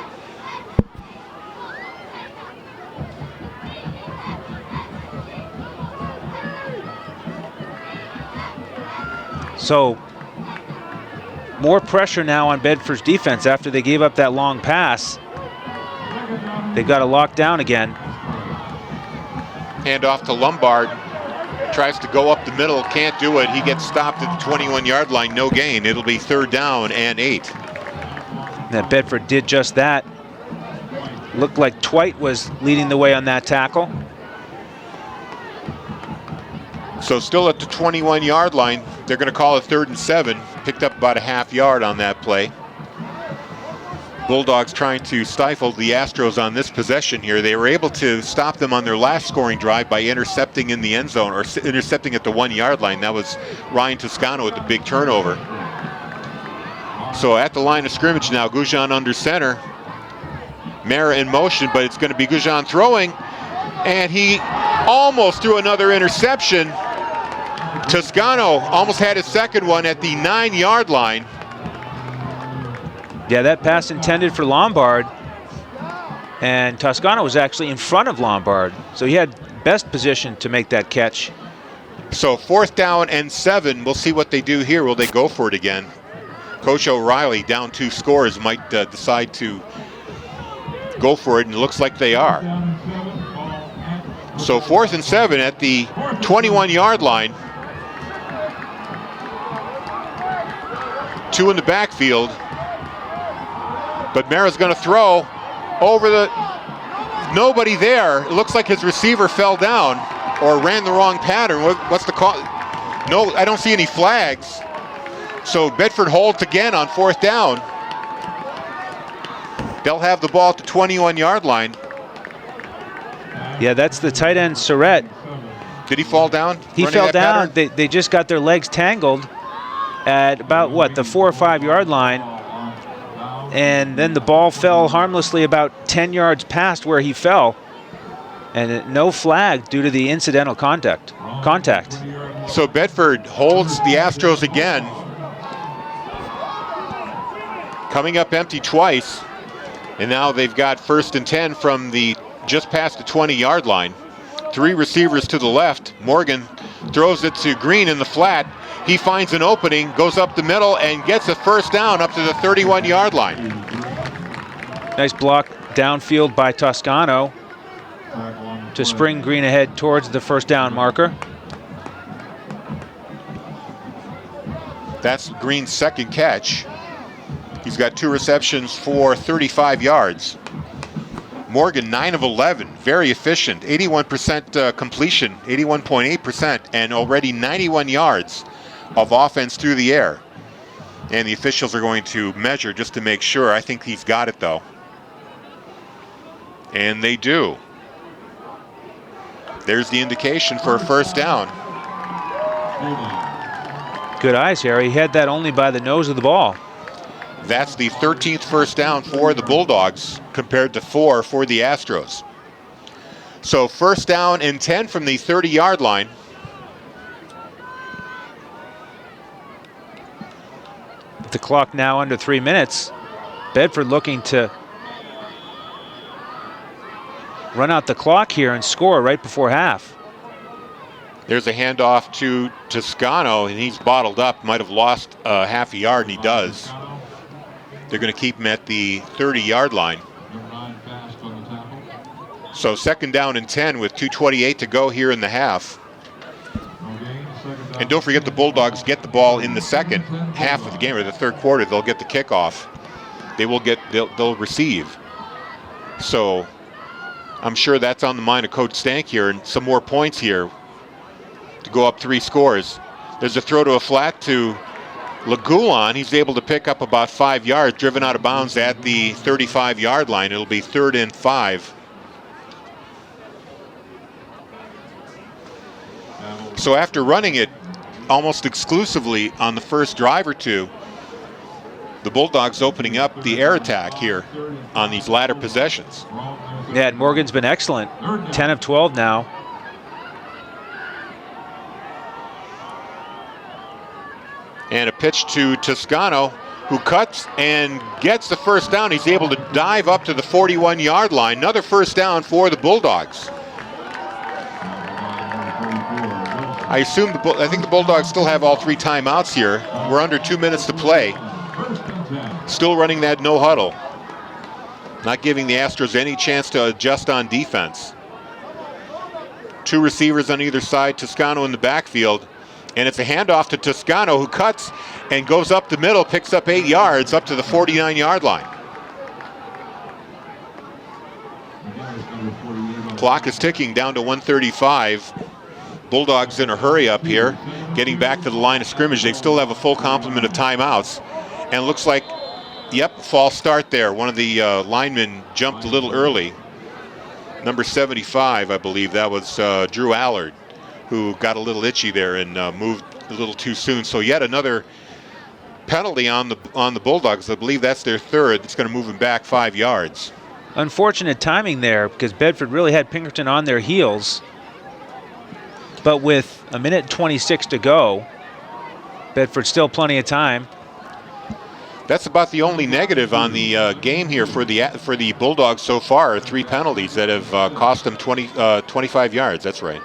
So more pressure now on Bedford's defense after they gave up that long pass. They've got to lock down again. Hand off to Lombard. Tries to go up the middle, can't do it. He gets stopped at the 21-yard line, no gain. It'll be 3rd down and 8. That Bedford did just that. Looked like Twite was leading the way on that tackle. So still at the 21-yard line. They're going to call it 3rd and 7. picked up about a half yard on that play. Bulldogs trying to stifle the Astros on this possession here. They were able to stop them on their last scoring drive by intercepting in the end zone, or intercepting at the 1 yard line. That was Ryan Toscano with the big turnover. So at the line of scrimmage now, Goujon under center. Mara in motion, but it's going to be Goujon throwing, and he almost threw another interception. Toscano almost had his second one at the 9 yard line. Yeah, that pass intended for Lombard, and Toscano was actually in front of Lombard, so he had best position to make that catch. So 4th down and 7. We'll see what they do here. Will they go for it again? Coach O'Reilly, down 2 scores, might decide to go for it, and it looks like they are. So 4th and 7 at the 21 yard line. 2 in the backfield. But Mara's going to throw over the, nobody there. It looks like his receiver fell down or ran the wrong pattern. What's the call? No, I don't see any flags. So Bedford holds again on 4th down. They'll have the ball at the 21 yard line. Yeah, that's the tight end, Surratt. Did he fall down? He fell down. They just got their legs tangled at about, what, the 4 or 5 yard line. And then the ball fell harmlessly about 10 yards past where he fell. And no flag due to the incidental contact. So Bedford holds the Astros again. Coming up empty twice. And now they've got 1st and 10 from the just past the 20 yard line. 3 receivers to the left. Morgan throws it to Green in the flat. He finds an opening, goes up the middle, and gets a 1st down up to the 31 yard line. Nice block downfield by Toscano to spring Green ahead towards the 1st down marker. That's Green's 2nd catch. He's got 2 receptions for 35 yards. Morgan, 9 of 11, very efficient, 81% completion, 81.8%, and already 91 yards of offense through the air. And the officials are going to measure just to make sure. I think he's got it, though. And they do. There's the indication for a 1st down. Good eyes, Harry. He had that only by the nose of the ball. That's the 13th 1st down for the Bulldogs compared to 4 for the Astros. So 1st down and 10 from the 30 yard line. The clock now under 3 minutes. Bedford looking to run out the clock here and score right before half. There's a handoff to Toscano, and he's bottled up. Might have lost half a yard, and he does. They're going to keep him at the 30 yard line. So 2nd down and 10 with 2:28 to go here in the half. And don't forget the Bulldogs get the ball in the second half of the game, or the 3rd quarter. They'll get the kickoff. They'll receive. So I'm sure that's on the mind of Coach Stank here, and some more points here to go up 3 scores. There's a throw to a flat to Lagulon. He's able to pick up about 5 yards, driven out of bounds at the 35 yard line. It'll be 3rd and 5. So after running it almost exclusively on the first drive or two, the Bulldogs opening up the air attack here on these latter possessions. Yeah, and Morgan's been excellent. 10 of 12 now. And a pitch to Toscano, who cuts and gets the 1st down. He's able to dive up to the 41 yard line. Another 1st down for the Bulldogs. I think the Bulldogs still have all 3 timeouts here. We're under 2 minutes to play. Still running that no huddle. Not giving the Astros any chance to adjust on defense. 2 receivers on either side, Toscano in the backfield. And it's a handoff to Toscano, who cuts and goes up the middle, picks up 8 yards up to the 49 yard line. Clock is ticking down to 1:35. Bulldogs in a hurry up here. getting back to the line of scrimmage. They still have a full complement of timeouts. And it looks like, yep, false start there. One of the linemen jumped a little early. Number 75, I believe, that was Drew Allard, who got a little itchy there and moved a little too soon. So yet another penalty on the Bulldogs. I believe that's their third. It's going to move them back 5 yards. Unfortunate timing there because Bedford really had Pinkerton on their heels. But with a minute 26 to go, Bedford still plenty of time. That's about the only negative on the game here for the Bulldogs so far. 3 penalties that have cost them 25 yards. That's right.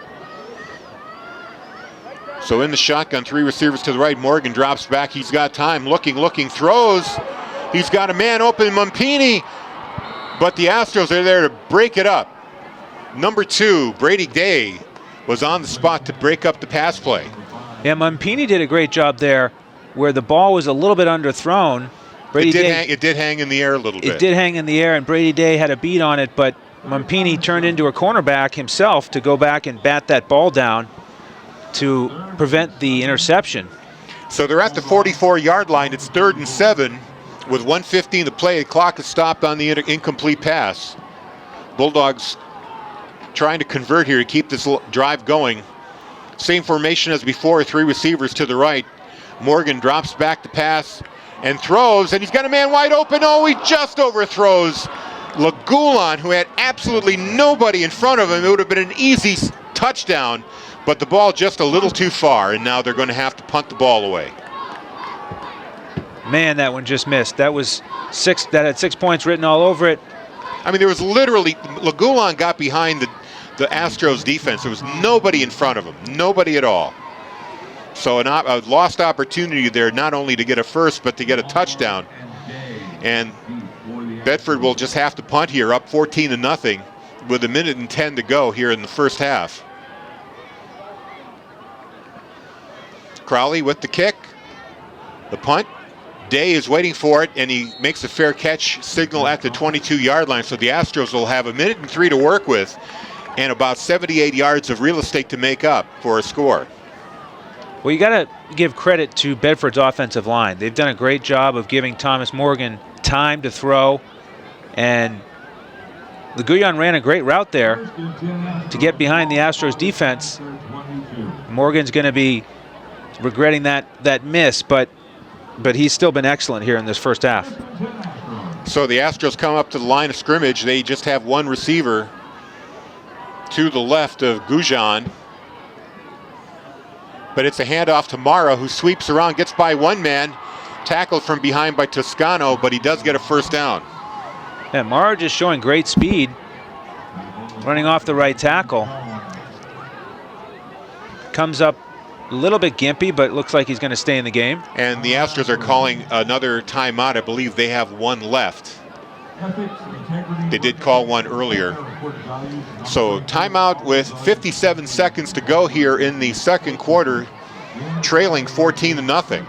So in the shotgun, 3 receivers to the right. Morgan drops back. He's got time. Looking, throws. He's got a man open, Mumpini. But the Astros are there to break it up. Number 2, Brady Day, was on the spot to break up the pass play. Yeah, Mumpini did a great job there where the ball was a little bit underthrown. It did hang in the air a little bit. It did hang in the air, and Brady Day had a beat on it, but Mumpini turned into a cornerback himself to go back and bat that ball down to prevent the interception. So they're at the 44-yard line. It's 3rd and 7 with 1:15 to play. The clock is stopped on the incomplete pass. Bulldogs trying to convert here to keep this drive going. Same formation as before, 3 receivers to the right. Morgan drops back to pass and throws, and he's got a man wide open. Oh, he just overthrows Lagulon, who had absolutely nobody in front of him. It would have been an easy touchdown, but the ball just a little too far, and now they're going to have to punt the ball away. Man, that one just missed. That was 6. That had 6 points written all over it. I mean, there was literally, Lagulon got behind the Astros defense. There was nobody in front of him, nobody at all. So a lost opportunity there, not only to get a first, but to get a touchdown. And Bedford will just have to punt here, up 14-0, with 1:10 to go here in the first half. Crowley with the kick, the punt. Day is waiting for it, and he makes a fair catch signal at the 22-yard line. So the Astros will have 1:03 to work with and about 78 yards of real estate to make up for a score. Well, you got to give credit to Bedford's offensive line. They've done a great job of giving Thomas Morgan time to throw, and the Guyon ran a great route there to get behind the Astros defense. Morgan's going to be regretting that miss, but he's still been excellent here in this first half. So the Astros come up to the line of scrimmage. They just have 1 receiver to the left of Gujon. But it's a handoff to Mara, who sweeps around, gets by 1 man, tackled from behind by Toscano, but he does get a first down. And Mara just showing great speed, running off the right tackle. Comes up a little bit gimpy, but looks like he's going to stay in the game. And the Astros are calling another timeout. I believe they have 1 left. They did call 1 earlier. So timeout with 57 seconds to go here in the second quarter, trailing 14-0.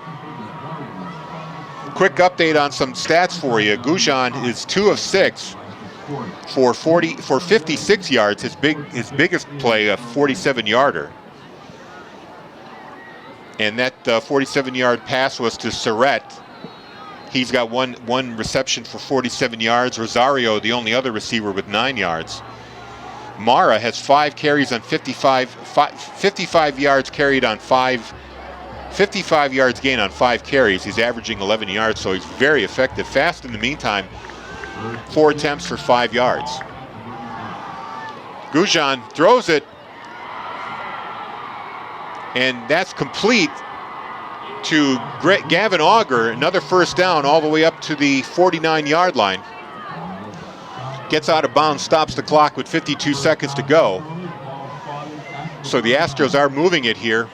Quick update on some stats for you. Gujon is 2 of 6 for 56 yards. His biggest play, a 47-yarder. And that 47-yard pass was to Surrett. He's got one reception for 47 yards. Rosario, the only other receiver, with 9 yards. Mara has 5 carries on 55 yards carried on 55 yards gain on 5 carries. He's averaging 11 yards, so he's very effective. Fast in the meantime, 4 attempts for 5 yards. Gujon throws it, and that's complete to Gavin Auger. Another first down all the way up to the 49-yard line. Gets out of bounds, stops the clock with 52 seconds to go. So the Astros are moving it here.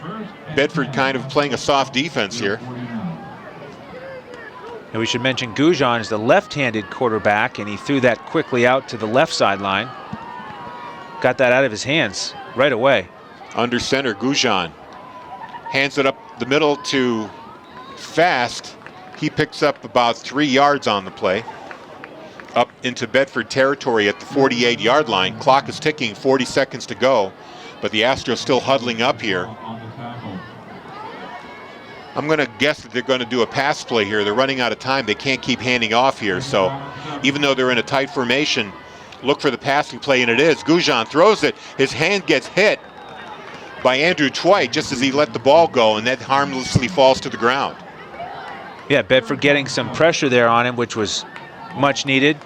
Bedford kind of playing a soft defense here. And we should mention Gujon is the left-handed quarterback, and he threw that quickly out to the left sideline. Got that out of his hands right away. Under center, Gujon hands it up the middle to Fast. He picks up about 3 yards on the play. Up into Bedford territory at the 48-yard line. Clock is ticking, 40 seconds to go. But the Astros still huddling up here. I'm going to guess that they're going to do a pass play here. They're running out of time. They can't keep handing off here. So even though they're in a tight formation, look for the passing play, and it is. Goujon throws it. His hand gets hit by Andrew Twite just as he let the ball go, and that harmlessly falls to the ground. Yeah, Bedford getting some pressure there on him, which was much needed.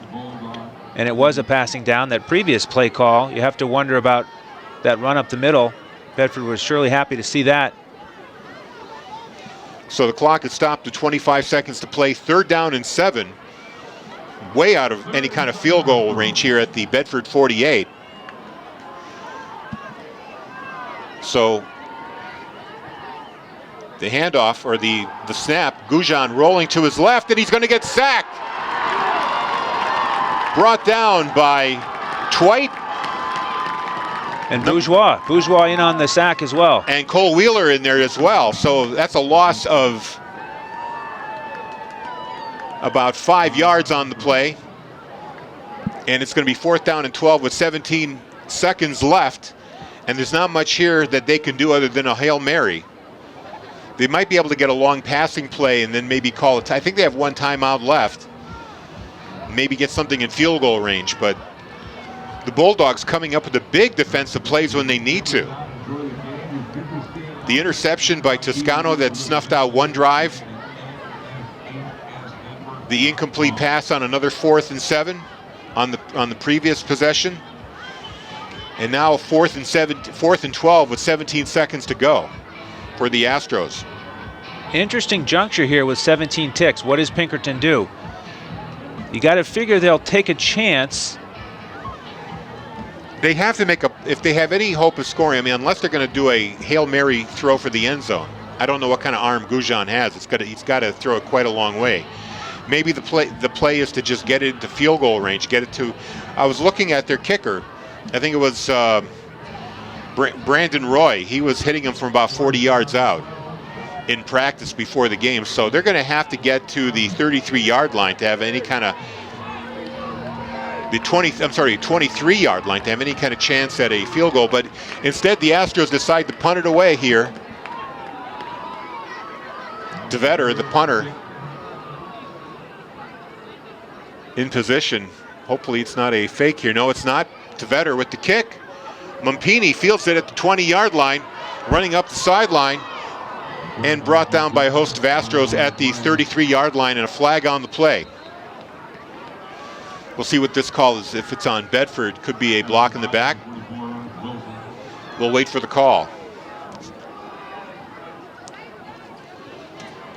And it was a passing down. That previous play call, you have to wonder about that run up the middle. Bedford was surely happy to see that. So the clock is stopped to 25 seconds to play. 3rd down and 7. Way out of any kind of field goal range here at the Bedford 48. So the handoff, or the snap, Goujon rolling to his left, and he's going to get sacked. Brought down by Twite. And Bourgeois in on the sack as well. And Cole Wheeler in there as well. So that's a loss of about 5 yards on the play. And it's going to be 4th down and 12 with 17 seconds left. And there's not much here that they can do other than a Hail Mary. They might be able to get a long passing play and then maybe call it. I think they have 1 timeout left. Maybe get something in field goal range, but the Bulldogs coming up with the big defensive plays when they need to. The interception by Toscano that snuffed out 1 drive. The incomplete pass on another 4th and 7 on the previous possession. And now 4th and 12 with 17 seconds to go for the Astros. Interesting juncture here with 17 ticks. What does Pinkerton do? You got to figure they'll take a chance. They have to make if they have any hope of scoring, I mean, unless they're going to do a Hail Mary throw for the end zone. I don't know what kind of arm Goujon has. He's got to throw it quite a long way. Maybe the play is to just get it into field goal range, get it to. I was looking at their kicker. I think it was Brandon Roy. He was hitting him from about 40 yards out in practice before the game. So they're going to have to get to the 33-yard line to have any kind of 23-yard line to have any kind of chance at a field goal. But instead, the Astros decide to punt it away here. DeVetter, the punter, in position. Hopefully it's not a fake here. No, it's not. DeVetter with the kick. Mumpini fields it at the 20-yard line, running up the sideline, and brought down by a host of Astros at the 33-yard line, and a flag on the play. We'll see what this call is. If it's on Bedford, could be a block in the back. We'll wait for the call.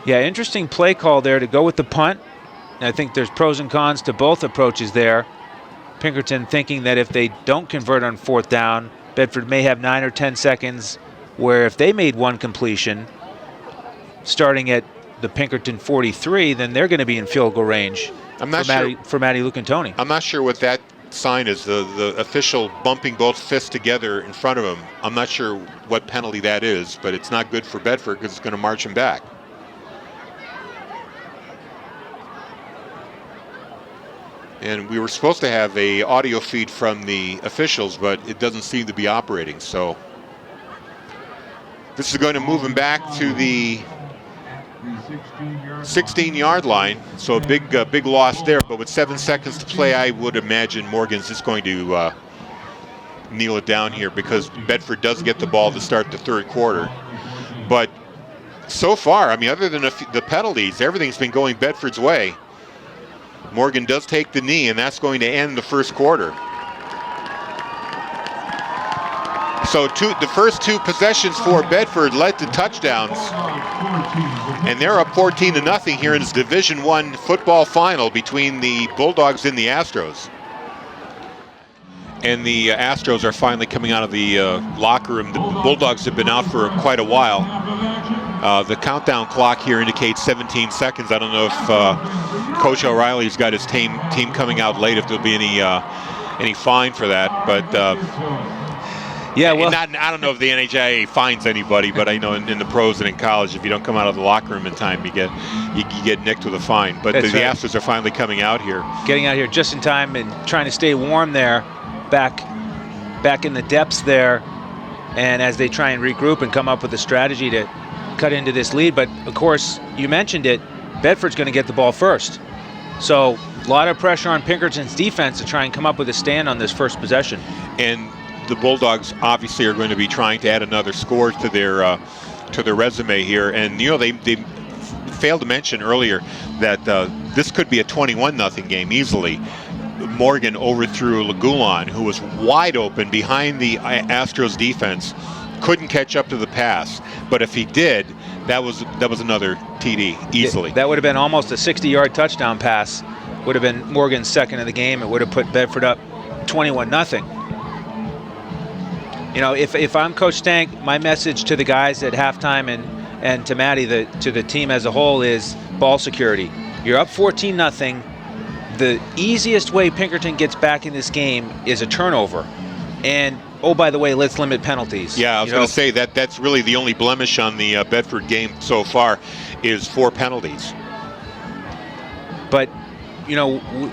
Yeah, interesting play call there to go with the punt. And I think there's pros and cons to both approaches there. Pinkerton thinking that if they don't convert on 4th down, Bedford may have 9 or 10 seconds, where if they made 1 completion, starting at the Pinkerton 43, then they're going to be in field goal range for Matty Lucantoni. I'm not sure what that sign is, the official bumping both fists together in front of him. I'm not sure what penalty that is, but it's not good for Bedford because it's going to march him back. And we were supposed to have a audio feed from the officials, but it doesn't seem to be operating. So this is going to move him back to the 16-yard line. So a big loss there. But with 7 seconds to play, I would imagine Morgan's just going to kneel it down here, because Bedford does get the ball to start the 3rd quarter. But so far, I mean, other than the penalties, everything's been going Bedford's way. Morgan does take the knee, and that's going to end the 1st quarter. So the first 2 possessions for Bedford led to touchdowns, and they're up 14-0 here in this Division I football final between the Bulldogs and the Astros. And the Astros are finally coming out of the locker room. The Bulldogs have been out for quite a while. The countdown clock here indicates 17 seconds. I don't know if Coach O'Reilly's got his team coming out late, if there'll be any fine for that. But yeah, well, I don't know if the NHIAA fines anybody, but I know in the pros and in college, if you don't come out of the locker room in time, you get nicked with a fine. But the Astros are finally coming out here, getting out here just in time and trying to stay warm there, back in the depths there, and as they try and regroup and come up with a strategy to cut into this lead. But of course, you mentioned it, Bedford's going to get the ball first. So a lot of pressure on Pinkerton's defense to try and come up with a stand on this first possession. And the Bulldogs obviously are going to be trying to add another score to their resume here. And they failed to mention earlier that this could be a 21-0 game easily. Morgan overthrew Lagulon, who was wide open behind the Astros defense, couldn't catch up to the pass. But if he did, that was another TD easily. That would have been almost a 60-yard touchdown pass. Would have been Morgan's second of the game. It would have put Bedford up 21-0. If I'm Coach Stank, my message to the guys at halftime and to Maddie, to the team as a whole, is ball security. You're up 14-0. The easiest way Pinkerton gets back in this game is a turnover. And, oh, by the way, let's limit penalties. Yeah, I was going to say that's really the only blemish on the Bedford game so far is 4 penalties. But,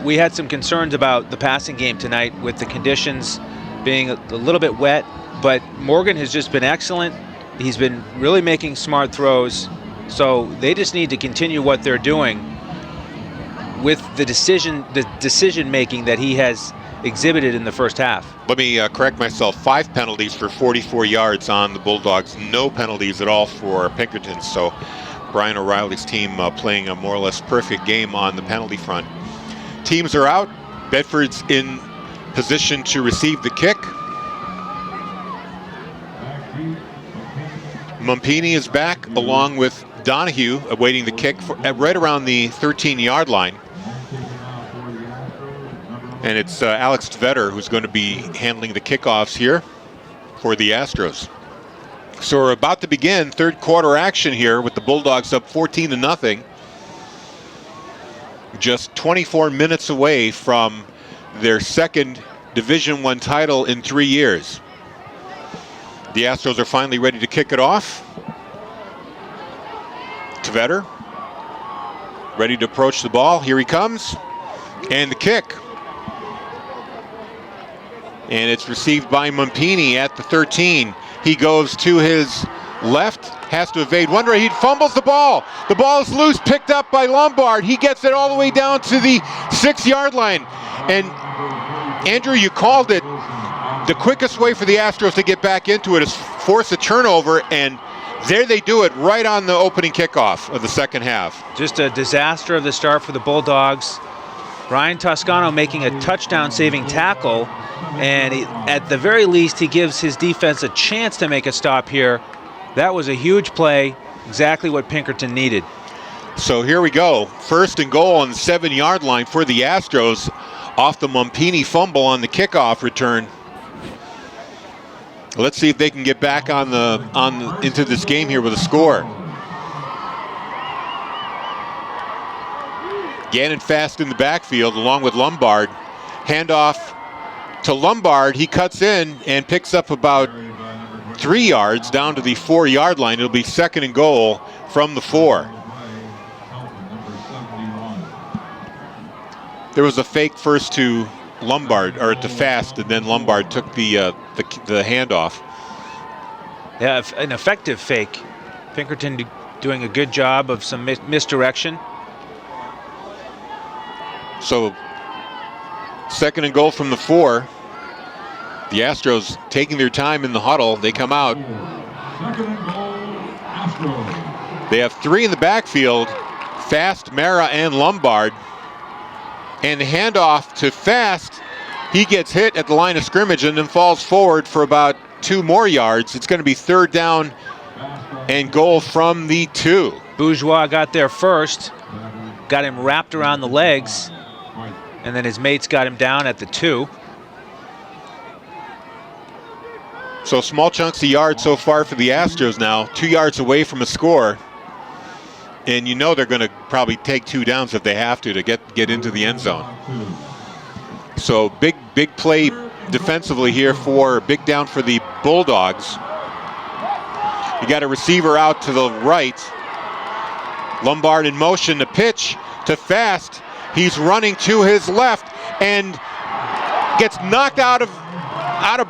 we had some concerns about the passing game tonight with the conditions being a little bit wet. But Morgan has just been excellent. He's been really making smart throws. So they just need to continue what they're doing with the decision making that he has exhibited in the first half. Let me correct myself. 5 penalties for 44 yards on the Bulldogs. No penalties at all for Pinkerton. So Brian O'Reilly's team playing a more or less perfect game on the penalty front. Teams are out. Bedford's in position to receive the kick. Mumpini is back along with Donahue awaiting the kick right around the 13-yard line. And it's Alex Tvetter who's going to be handling the kickoffs here for the Astros. So we're about to begin third quarter action here with the Bulldogs up 14-0. Just 24 minutes away from their second Division I title in 3 years. The Astros are finally ready to kick it off. Tvetter ready to approach the ball. Here he comes. And the kick. And it's received by Mumpini at the 13. He goes to his left, has to evade one way. He fumbles the ball. The ball is loose, picked up by Lombard. He gets it all the way down to the 6-yard line. And Andrew, you called it. The quickest way for the Astros to get back into it is force a turnover, and there they do it right on the opening kickoff of the second half. Just a disaster of the start for the Bulldogs. Ryan Toscano making a touchdown-saving tackle, and at the very least, he gives his defense a chance to make a stop here. That was a huge play, exactly what Pinkerton needed. So here we go. First and goal on the 7-yard line for the Astros off the Mumpini fumble on the kickoff return. Let's see if they can get back into this game here with a score. Gannon fast in the backfield along with Lombard. Handoff to Lombard. He cuts in and picks up about 3 yards down to the 4-yard line. It'll be second and goal from the 4. There was a fake first to Lombard, or to Fast, and then Lombard took the handoff. Yeah, an effective fake. Pinkerton doing a good job of some misdirection. So, second and goal from the 4. The Astros taking their time in the huddle. They come out. They have 3 in the backfield. Fast, Mara, and Lombard. And the handoff to Fast. He gets hit at the line of scrimmage and then falls forward for about 2 more yards. It's going to be third down and goal from the 2. Bourgeois got there first. Got him wrapped around the legs. And then his mates got him down at the 2. So small chunks of yards so far for the Astros now. 2 yards away from a score. And you know they're going to probably take 2 downs if they have to get into the end zone. So big play defensively here big down for the Bulldogs. You got a receiver out to the right. Lombard in motion, the pitch to Fast. He's running to his left and gets knocked out of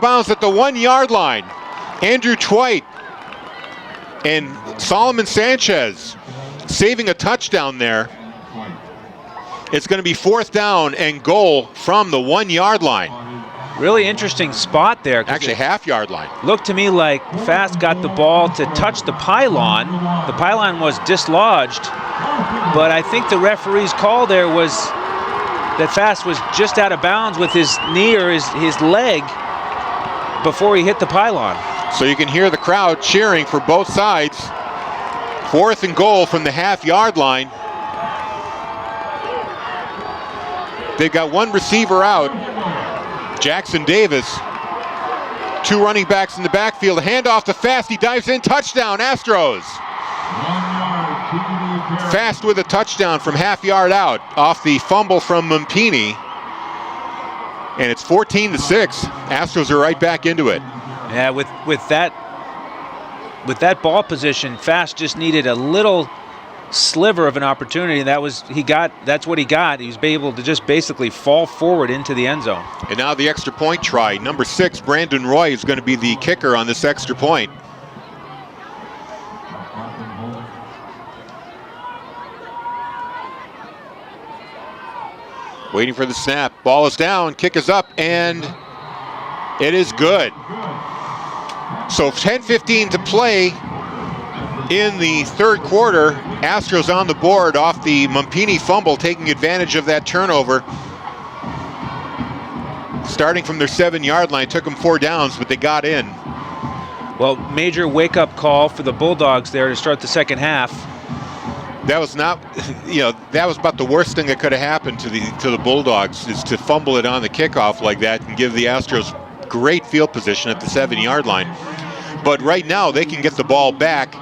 bounds at the 1-yard line. Andrew Twite And Solomon Sanchez saving a touchdown there. It's going to be 4th down and goal from the 1 yard line. Really interesting spot there. Actually, half-yard line. Looked to me like Fast got the ball to touch the pylon. The pylon was dislodged, but I think the referee's call there was that Fast was just out of bounds with his knee or his leg before he hit the pylon. So you can hear the crowd cheering for both sides. 4th and goal from the half-yard line. They've got 1 receiver out, Jackson Davis. 2 running backs in the backfield. A handoff to Fast. He dives in. Touchdown, Astros. Fast with a touchdown from half-yard out off the fumble from Mumpini. And it's 14-6. Astros are right back into it. Yeah, with that ball position, Fast just needed a little sliver of an opportunity, and that's what he got. He was able to just basically fall forward into the end zone. And now the extra point try. Number 6, Brandon Roy, is going to be the kicker on this extra point. Waiting for the snap. Ball is down, kick is up, and it is good. So 10:15 to play in the 3rd quarter. Astros on the board off the Mumpini fumble, taking advantage of that turnover. Starting from their 7-yard line, took them 4 downs, but they got in. Well, major wake-up call for the Bulldogs there to start the second half. That was not, that was about the worst thing that could have happened to the Bulldogs, is to fumble it on the kickoff like that and give the Astros great field position at the 7-yard line. But right now they can get the ball back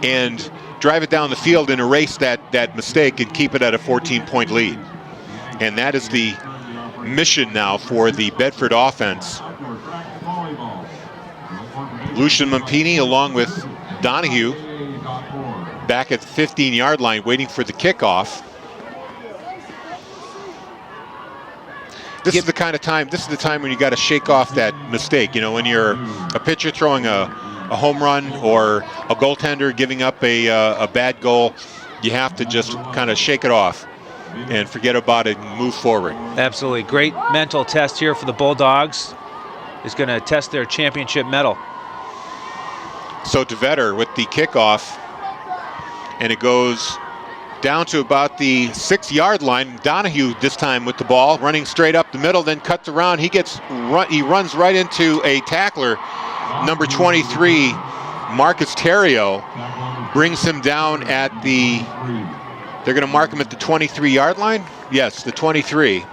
and drive it down the field and erase that mistake and keep it at a 14-point lead. And that is the mission now for the Bedford offense. Lucian Mumpini along with Donahue back at the 15-yard line waiting for the kickoff. This is the time when you got to shake off that mistake. When you're a pitcher throwing a home run or a goaltender giving up a bad goal, you have to just kind of shake it off and forget about it and move forward. Absolutely. Great mental test here for the Bulldogs. Is going to test their championship medal. So DeVetter with the kickoff, and it goes down to about the 6-yard line. Donahue this time with the ball, running straight up the middle, then cuts around. He runs right into a tackler. Number 23, Marcus Terrio, brings him down at they're going to mark him at the 23-yard line? Yes, the 23.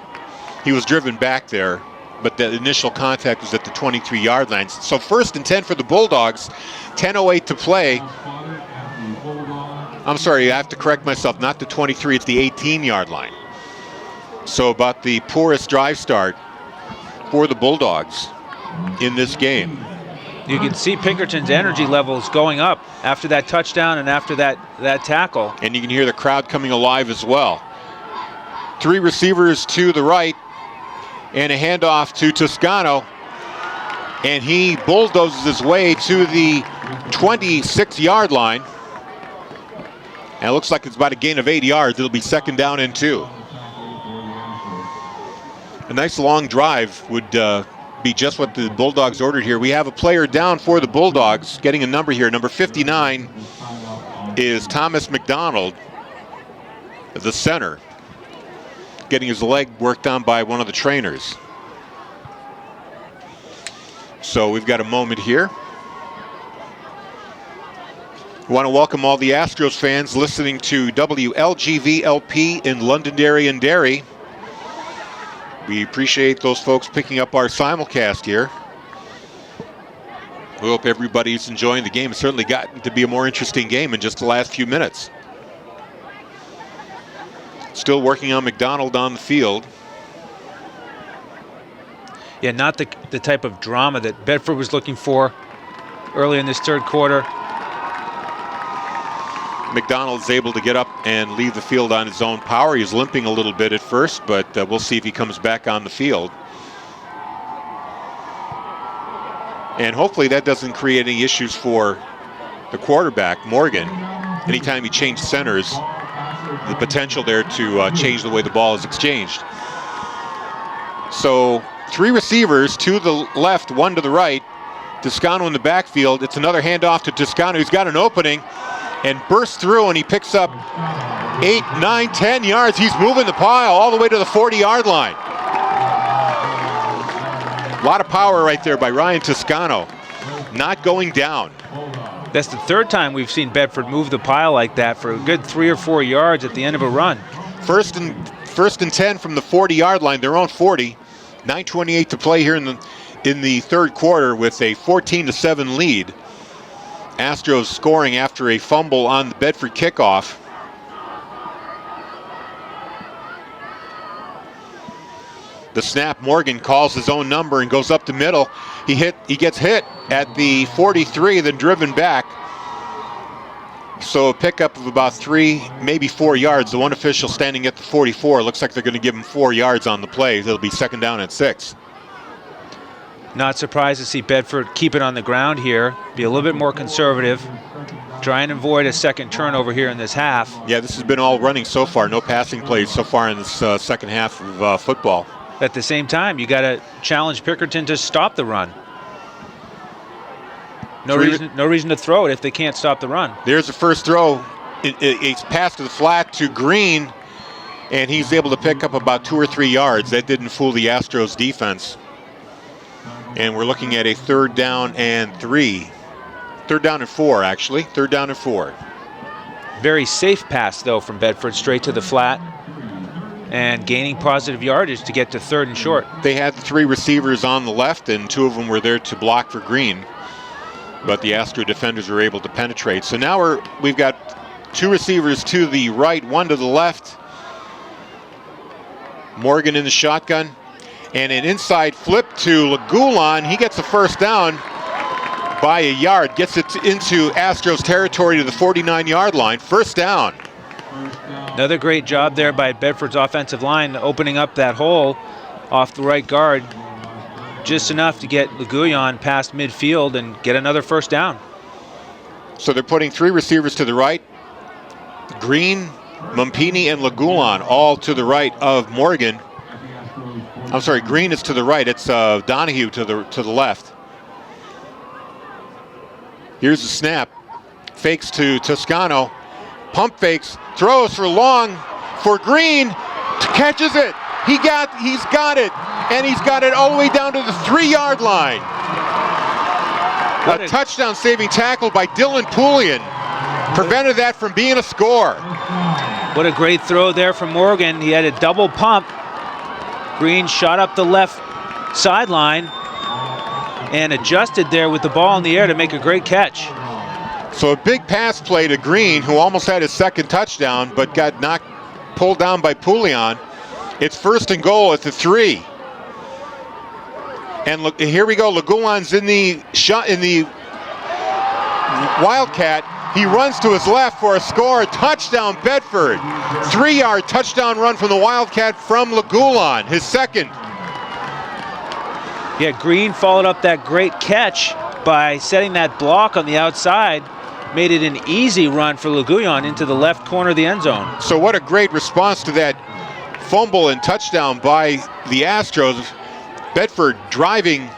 He was driven back there, but the initial contact was at the 23-yard line. So 1st and 10 for the Bulldogs, 10:08 to play. I'm sorry, I have to correct myself, not the 23, it's the 18-yard line. So about the poorest drive start for the Bulldogs in this game. You can see Pinkerton's energy levels going up after that touchdown and after that tackle. And you can hear the crowd coming alive as well. 3 receivers to the right and a handoff to Toscano. And he bulldozes his way to the 26-yard line. And it looks like it's about a gain of 8 yards. It'll be 2nd down and 2. A nice long drive would be just what the Bulldogs ordered here. We have a player down for the Bulldogs, getting a number here. Number 59 is Thomas McDonald, the center, getting his leg worked on by one of the trainers. So we've got a moment here. We want to welcome all the Astros fans listening to WLGV-LP in Londonderry and Derry. We appreciate those folks picking up our simulcast here. We hope everybody's enjoying the game. It's certainly gotten to be a more interesting game in just the last few minutes. Still working on McDonald on the field. Yeah, not the type of drama that Bedford was looking for early in this 3rd quarter. McDonald's able to get up and leave the field on his own power. He's limping a little bit at first, but we'll see if he comes back on the field. And hopefully that doesn't create any issues for the quarterback, Morgan, anytime he changed centers, the potential there to change the way the ball is exchanged. So 3 receivers, 2 to the left, 1 to the right. Toscano in the backfield. It's another handoff to Toscano. He's got an opening and bursts through, and he picks up 8, 9, 10 yards. He's moving the pile all the way to the 40-yard line. A lot of power right there by Ryan Toscano. Not going down. That's the 3rd time we've seen Bedford move the pile like that for a good 3 or 4 yards at the end of a run. First and 10 from the 40-yard line, their own 40. 9:28 to play here in the third quarter with a 14-7 lead. Astros scoring after a fumble on the Bedford kickoff. The snap, Morgan calls his own number and goes up the middle. He gets hit at the 43, then driven back. So a pickup of about 3, maybe 4 yards. The one official standing at the 44. Looks like they're going to give him 4 yards on the play. It'll be 2nd down and 6. Not surprised to see Bedford keep it on the ground here, be a little bit more conservative, try and avoid a second turnover here in this half. Yeah, this has been all running so far. No passing plays so far in this second half of football. At the same time, you got to challenge Pinkerton to stop the run. No reason to throw it if they can't stop the run. There's the first throw. It's passed to the flat to Green, and he's able to pick up about 2 or 3 yards. That didn't fool the Astros defense. And we're looking at a 3rd down and 3. 3rd down and 4, actually. 3rd down and 4. Very safe pass, though, from Bedford straight to the flat and gaining positive yardage to get to 3rd and short. They had 3 receivers on the left, and 2 of them were there to block for Green. But the Astro defenders were able to penetrate. So now we've got 2 receivers to the right, 1 to the left. Morgan in the shotgun. And an inside flip to Lagulon. He gets the first down by a yard. Gets it into Astros territory to the 49-yard line. First down. Another great job there by Bedford's offensive line, opening up that hole off the right guard. Just enough to get Lagulon past midfield and get another first down. So they're putting 3 receivers to the right. Green, Mumpini, and Lagulon all to the right of Morgan. I'm sorry, Green is to the right. It's Donahue to the left. Here's the snap. Fakes to Toscano. Pump fakes. Throws for long for Green. Catches it. He's got it. And he's got it all the way down to the 3-yard line. A touchdown-saving tackle by Dylan Poulian prevented that from being a score. What a great throw there from Morgan. He had a double pump. Green shot up the left sideline and adjusted there with the ball in the air to make a great catch. So a big pass play to Green, who almost had his 2nd touchdown, but got pulled down by Poulian. It's 1st and goal at the 3. And look, here we go. Lagulon's in the Wildcat. He runs to his left for a score. Touchdown, Bedford. 3-yard touchdown run from the Wildcat from Lagulon, his 2nd. Yeah, Green followed up that great catch by setting that block on the outside. Made it an easy run for Lagulon into the left corner of the end zone. So what a great response to that fumble and touchdown by the Astros. Bedford driving,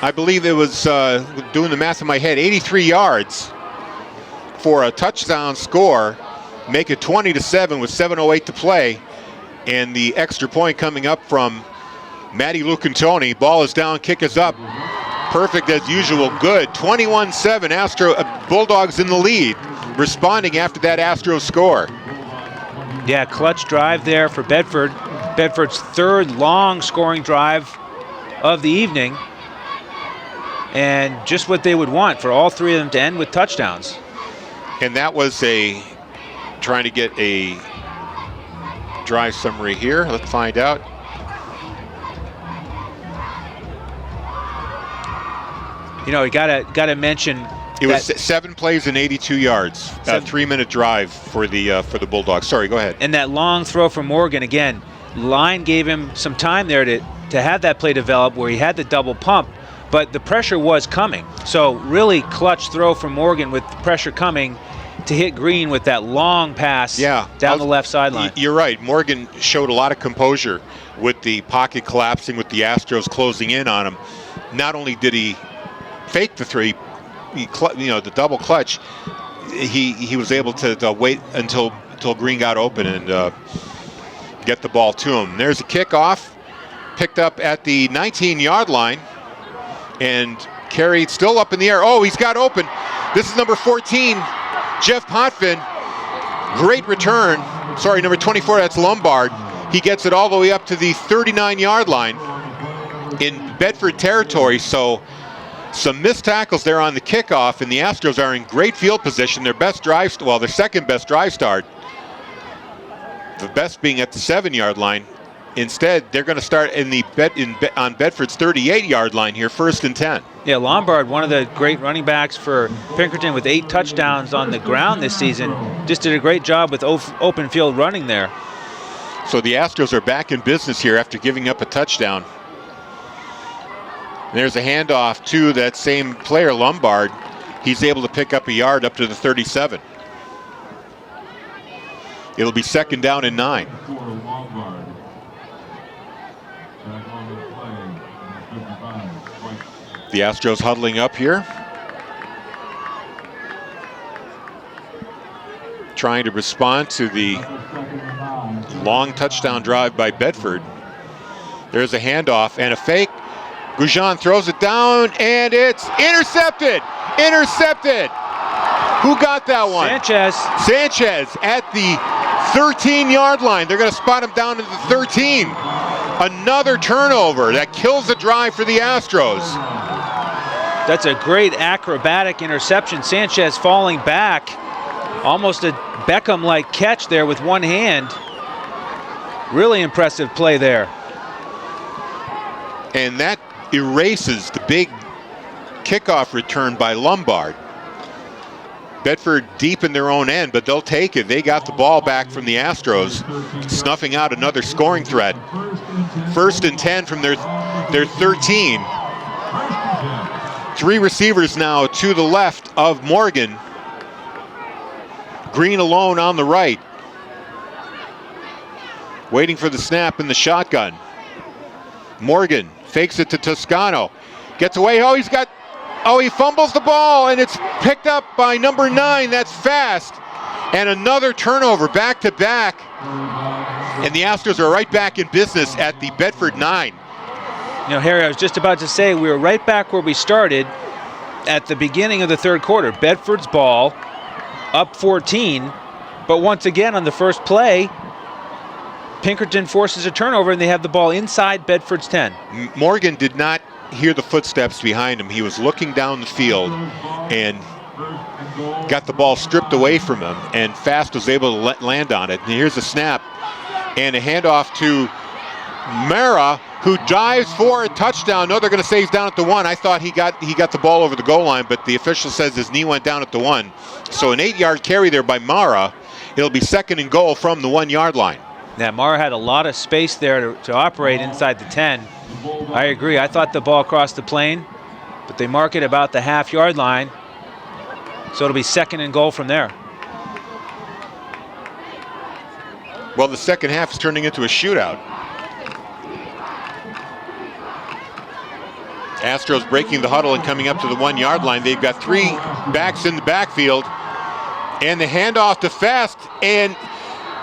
I believe it was, doing the math in my head, 83 yards for a touchdown score. Make it 20-7 with 7:08 to play. And the extra point coming up from Matty Lucantoni. Ball is down, kick is up. Perfect as usual, good. 21-7, Bulldogs in the lead, responding after that Astros score. Yeah, clutch drive there for Bedford. Bedford's 3rd long scoring drive of the evening. And just what they would want for all 3 of them to end with touchdowns. And that was trying to get a drive summary here. Let's find out. You know, you gotta mention it was 7 plays and 82 yards. A 3-minute drive for the Bulldogs. Sorry, go ahead. And that long throw from Morgan again. Line gave him some time there to have that play develop where he had the double pump, but the pressure was coming. So really clutch throw from Morgan with the pressure coming to hit Green with that long pass down the left sideline. You're right. Morgan showed a lot of composure with the pocket collapsing, with the Astros closing in on him. Not only did he fake the three, the double clutch, he was able to wait until Green got open and get the ball to him. There's a kickoff picked up at the 19-yard line and carried still up in the air. Oh, he's got open. This is number 14, Jeff Potvin. Great return. Sorry, number 24, that's Lombard. He gets it all the way up to the 39-yard line in Bedford territory. So some missed tackles there on the kickoff, and the Astros are in great field position. Their second best drive start. The best being at the 7-yard line. Instead, they're going to start on Bedford's 38-yard line here, 1st and 10. Yeah, Lombard, one of the great running backs for Pinkerton with 8 touchdowns on the ground this season, just did a great job with open field running there. So the Astros are back in business here after giving up a touchdown. There's a handoff to that same player, Lombard. He's able to pick up a yard up to the 37. It'll be 2nd down and 9. The Astros huddling up here, trying to respond to the long touchdown drive by Bedford. There's a handoff and a fake. Goujon throws it down, and it's intercepted! Intercepted! Who got that one? Sanchez at the 13-yard line. They're going to spot him down at the 13. Another turnover that kills the drive for the Astros. That's a great acrobatic interception. Sanchez falling back. Almost a Beckham-like catch there with one hand. Really impressive play there. And that erases the big kickoff return by Lombard. Bedford deep in their own end, but they'll take it. They got the ball back from the Astros, snuffing out another scoring threat. 1st and 10 from their 13. 3 receivers now to the left of Morgan. Green alone on the right. Waiting for the snap in the shotgun. Morgan fakes it to Toscano. Gets away. He fumbles the ball, and it's picked up by number 9. That's Fast. And another turnover back to back. And the Astros are right back in business at the Bedford 9. Harry, I was just about to say we were right back where we started at the beginning of the 3rd quarter. Bedford's ball up 14, but once again on the first play, Pinkerton forces a turnover and they have the ball inside Bedford's 10. Morgan did not hear the footsteps behind him. He was looking down the field and got the ball stripped away from him, and Fast was able to land on it. And here's a snap and a handoff to Mara, who dives for a touchdown. No, they're going to say he's down at the 1. I thought he got the ball over the goal line, but the official says his knee went down at the 1. So an 8-yard carry there by Mara. It'll be 2nd and goal from the 1-yard line. Yeah, Mara had a lot of space there to operate inside the 10. I agree. I thought the ball crossed the plane, but they mark it about the half-yard line. So it'll be 2nd and goal from there. Well, the second half is turning into a shootout. Astros breaking the huddle and coming up to the 1-yard line. They've got 3 backs in the backfield. And the handoff to Fast, and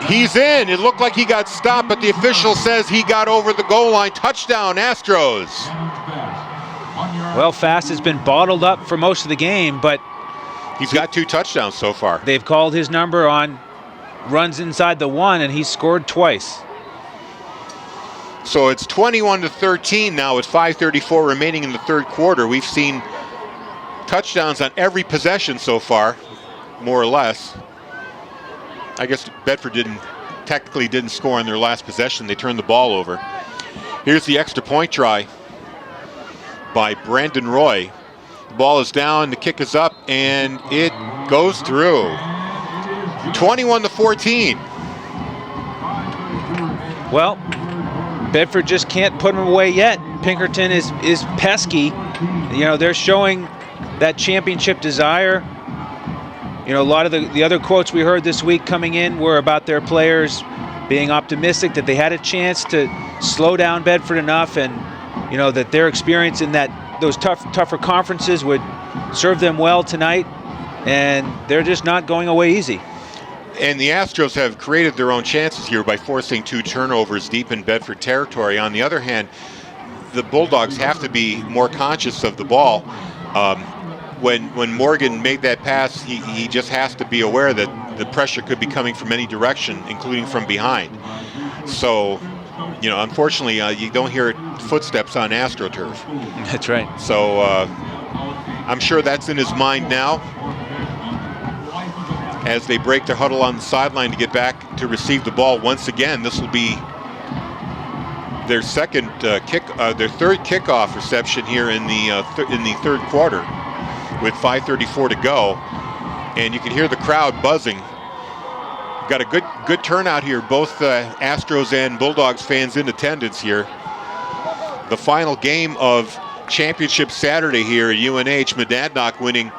he's in. It looked like he got stopped, but the official says he got over the goal line. Touchdown, Astros. Well, Fast has been bottled up for most of the game, but he's got 2 touchdowns so far. They've called his number on runs inside the 1, and he's scored twice. So it's 21-13 now with 5:34 remaining in the 3rd quarter. We've seen touchdowns on every possession so far, more or less. I guess Bedford technically didn't score on their last possession. They turned the ball over. Here's the extra point try by Brandon Roy. The ball is down, the kick is up, and it goes through. 21-14. Well, Bedford just can't put them away yet. Pinkerton is pesky. You know, they're showing that championship desire. You know, a lot of the other quotes we heard this week coming in were about their players being optimistic that they had a chance to slow down Bedford enough, and you know that their experience in those tougher conferences would serve them well tonight, and they're just not going away easy. And the Astros have created their own chances here by forcing 2 turnovers deep in Bedford territory. On the other hand, the Bulldogs have to be more conscious of the ball. When Morgan made that pass, he just has to be aware that the pressure could be coming from any direction, including from behind. So, you know, unfortunately, you don't hear footsteps on AstroTurf. That's right. So I'm sure that's in his mind now, as they break their huddle on the sideline to get back to receive the ball once again. This will be their third kickoff reception here in the third quarter, with 5:34 to go, and you can hear the crowd buzzing. Got a good turnout here, both Astros and Bulldogs fans in attendance here. The final game of Championship Saturday here at UNH, Monadnock winning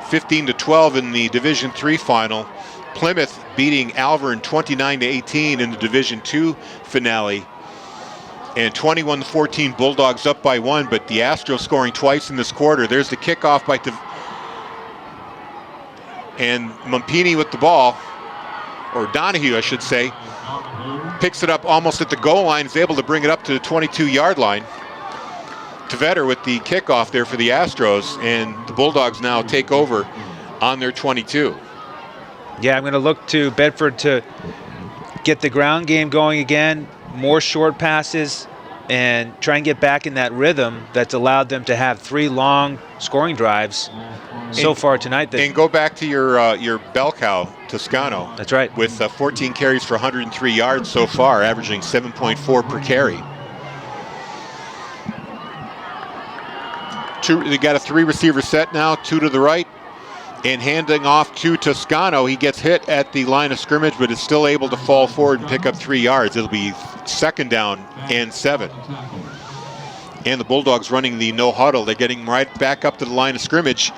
15-12 in the Division III final. Plymouth beating Alvern 29-18 in the Division II finale. And 21-14, Bulldogs up by 1, but the Astros scoring twice in this quarter. There's the kickoff by and Mumpini with the ball, or Donahue, I should say, picks it up almost at the goal line, is able to bring it up to the 22-yard line. Tvetter with the kickoff there for the Astros, and the Bulldogs now take over on their 22. Yeah, I'm going to look to Bedford to get the ground game going again, more short passes, and try and get back in that rhythm that's allowed them to have 3 long scoring drives so far tonight. And go back to your bell cow, Toscano. That's right. With 14 carries for 103 yards so far, averaging 7.4 per carry. They got a 3-receiver set now, 2 to the right, and handing off to Toscano. He gets hit at the line of scrimmage, but is still able to fall forward and pick up 3 yards. It'll be 2nd down and 7. And the Bulldogs running the no huddle. They're getting right back up to the line of scrimmage,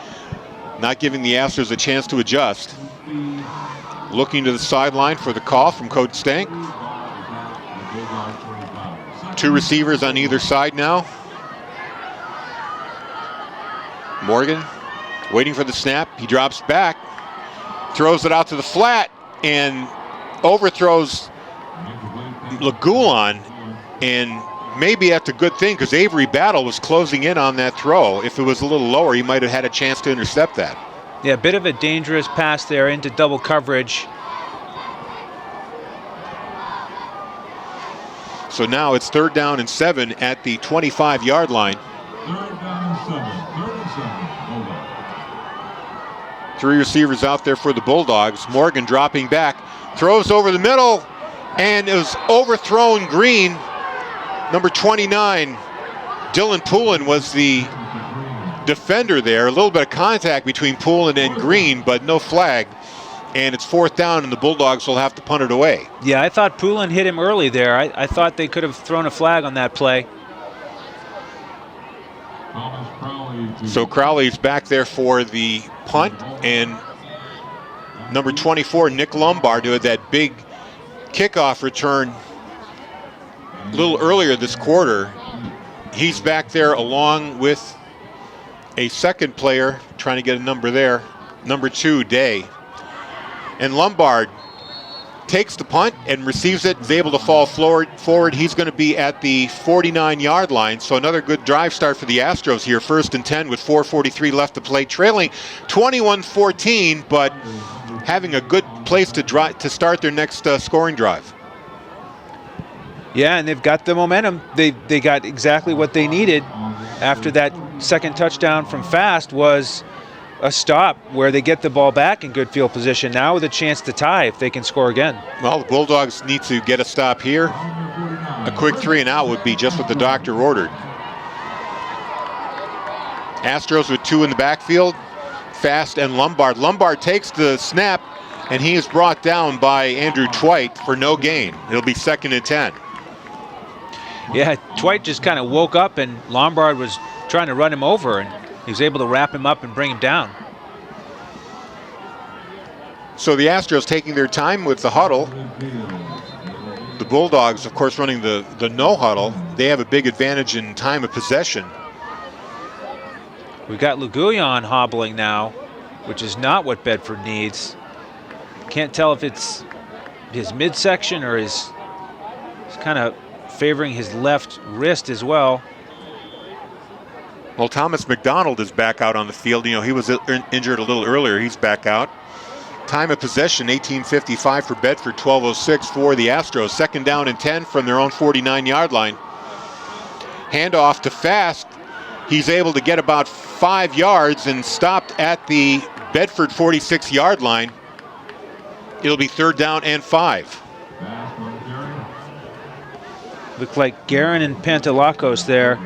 not giving the Astros a chance to adjust. Looking to the sideline for the call from Coach Stank. 2 receivers on either side now. Morgan waiting for the snap. He drops back, throws it out to the flat, and overthrows Lagulon. And maybe that's a good thing, because Avery Battle was closing in on that throw. If it was a little lower, he might have had a chance to intercept that. Yeah, a bit of a dangerous pass there into double coverage. So now it's 3rd down and 7 at the 25-yard line. 3rd down and 7. 3 receivers out there for the Bulldogs. Morgan dropping back, throws over the middle, and it was overthrown Green. Number 29, Dylan Poulin was the defender there. A little bit of contact between Poulin and Green, but no flag. And it's 4th down, and the Bulldogs will have to punt it away. Yeah, I thought Poulin hit him early there. I thought they could have thrown a flag on that play. So Crowley's back there for the punt, and number 24, Nick Lombard, who had that big kickoff return a little earlier this quarter. He's back there along with a second player, trying to get a number there, number 2, Day. And Lombard takes the punt and receives it, is able to fall forward. He's going to be at the 49-yard line. So another good drive start for the Astros here. 1st and 10 with 4:43 left to play. Trailing 21-14, but having a good place to start their next scoring drive. Yeah, and they've got the momentum. They got exactly what they needed after that second touchdown from Fast was a stop where they get the ball back in good field position now with a chance to tie if they can score again. Well, the Bulldogs need to get a stop here. A quick 3 and out would be just what the doctor ordered. Astros with 2 in the backfield, Fast and Lombard. Lombard takes the snap, and he is brought down by Andrew Twite for no gain. It'll be 2nd and 10. Yeah, Dwight just kind of woke up and Lombard was trying to run him over, and he was able to wrap him up and bring him down. So the Astros taking their time with the huddle. The Bulldogs, of course, running the no huddle. They have a big advantage in time of possession. We've got Luguyon hobbling now, which is not what Bedford needs. Can't tell if it's his midsection or he's kind of favoring his left wrist as well. Well, Thomas McDonald is back out on the field. You know, he was injured a little earlier. He's back out. Time of possession, 18:55 for Bedford, 12:06 for the Astros. Second down and 10 from their own 49-yard line. Handoff to Fast. He's able to get about 5 yards and stopped at the Bedford 46-yard line. It'll be third down and 5. Look like Guerin and Pantelakos there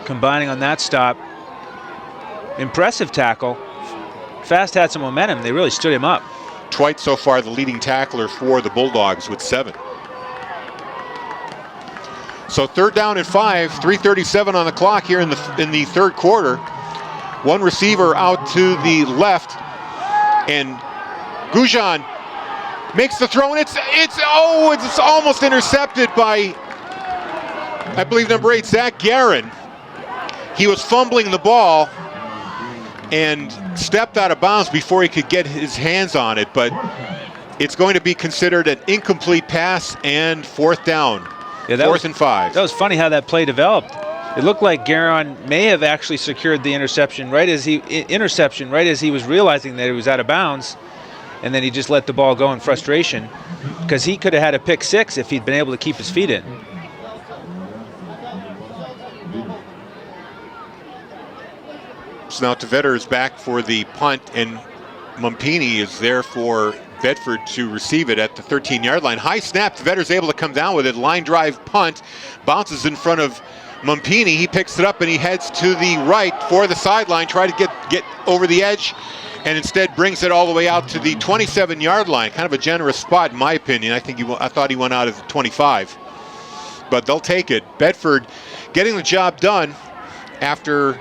combining on that stop. Impressive tackle. Fast had some momentum. They really stood him up. Dwight so far the leading tackler for the Bulldogs with 7. So third down and 5, 3:37 on the clock here in the third quarter. One receiver out to the left, and Gujan makes the throw, and it's almost intercepted by, I believe, number 8, Zach Guerin. He was fumbling the ball and stepped out of bounds before he could get his hands on it, but it's going to be considered an incomplete pass and fourth down. Yeah, fourth and 5. That was funny how that play developed. It looked like Guerin may have actually secured the interception right as he was realizing that he was out of bounds, and then he just let the ball go in frustration, because he could have had a pick 6 if he'd been able to keep his feet in. So now Tvetter is back for the punt, and Mumpini is there for Bedford to receive it at the 13-yard line. High snap, Tvetter's able to come down with it. Line drive punt, bounces in front of Mumpini. He picks it up and he heads to the right for the sideline, try to get over the edge, and instead brings it all the way out to the 27-yard line. Kind of a generous spot in my opinion. I thought he went out of the 25, but they'll take it. Bedford getting the job done after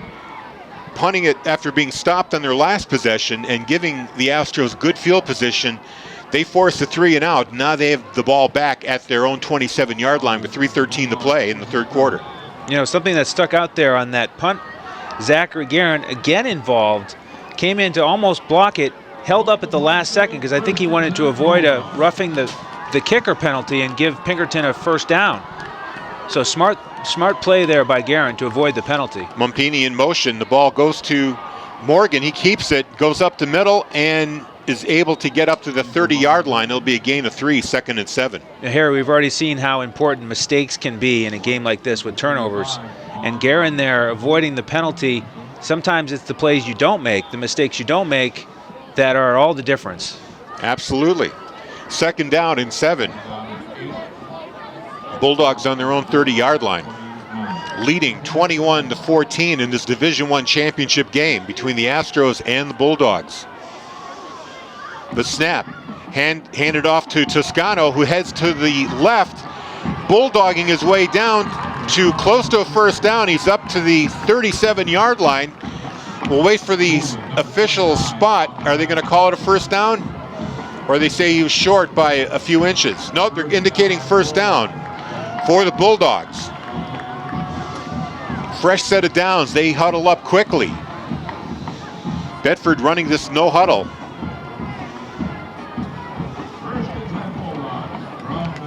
punting it after being stopped on their last possession and giving the Astros good field position. They force a 3 and out. Now they have the ball back at their own 27-yard line with 3:13 to play in the third quarter. You know, something that stuck out there on that punt, Zachary Guerin, again involved, came in to almost block it, held up at the last second because I think he wanted to avoid a roughing the kicker penalty and give Pinkerton a first down. So smart play there by Guerin to avoid the penalty. Mumpini in motion. The ball goes to Morgan. He keeps it, goes up the middle, and is able to get up to the 30-yard line. It'll be a gain of 3, second and 7. Now, Harry, we've already seen how important mistakes can be in a game like this with turnovers. And Guerin there avoiding the penalty. Sometimes it's the plays you don't make, the mistakes you don't make, that are all the difference. Absolutely. Second down and 7. Bulldogs on their own 30-yard line, leading 21-14 in this Division I championship game between the Astros and the Bulldogs. The snap, handed off to Toscano, who heads to the left, bulldogging his way down to close to a first down. He's up to the 37-yard line. We'll wait for the official spot. Are they going to call it a first down? Or they say he was short by a few inches? No, they're indicating first down for the Bulldogs. Fresh set of downs. They huddle up quickly. Bedford running this no huddle.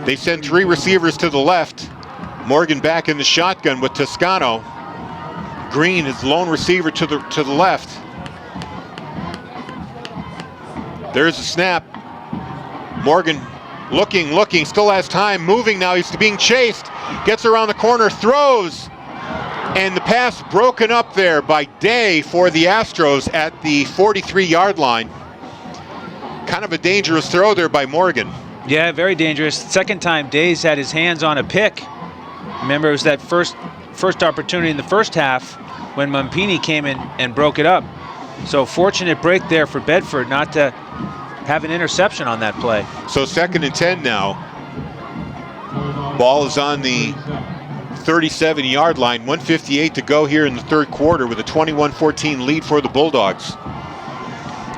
They send 3 receivers to the left. Morgan back in the shotgun with Toscano. Green is lone receiver to the left. There's a snap. Morgan looking, still has time, moving now, he's being chased, gets around the corner, throws, and the pass broken up there by Day for the Astros at the 43-yard line. Kind of a dangerous throw there by Morgan. Yeah, very dangerous. Second time Day's had his hands on a pick. Remember, it was that first opportunity in the first half when Mumpini came in and broke it up. So fortunate break there for Bedford not to have an interception on that play. So second and 10 now. Ball is on the 37-yard line. 1:58 to go here in the third quarter with a 21-14 lead for the Bulldogs.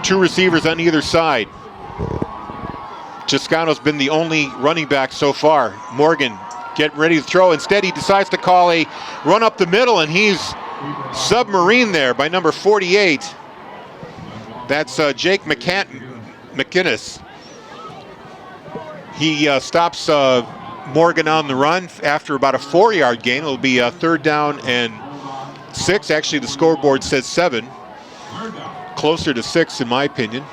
Two receivers on either side. Toscano's been the only running back so far. Morgan getting ready to throw. Instead, he decides to call a run up the middle, and he's submarined there by number 48. That's Jake McInnes. He stops Morgan on the run after about a 4-yard gain. It'll be a 3rd down and 6. Actually, the scoreboard says 7. Closer to 6 in my opinion.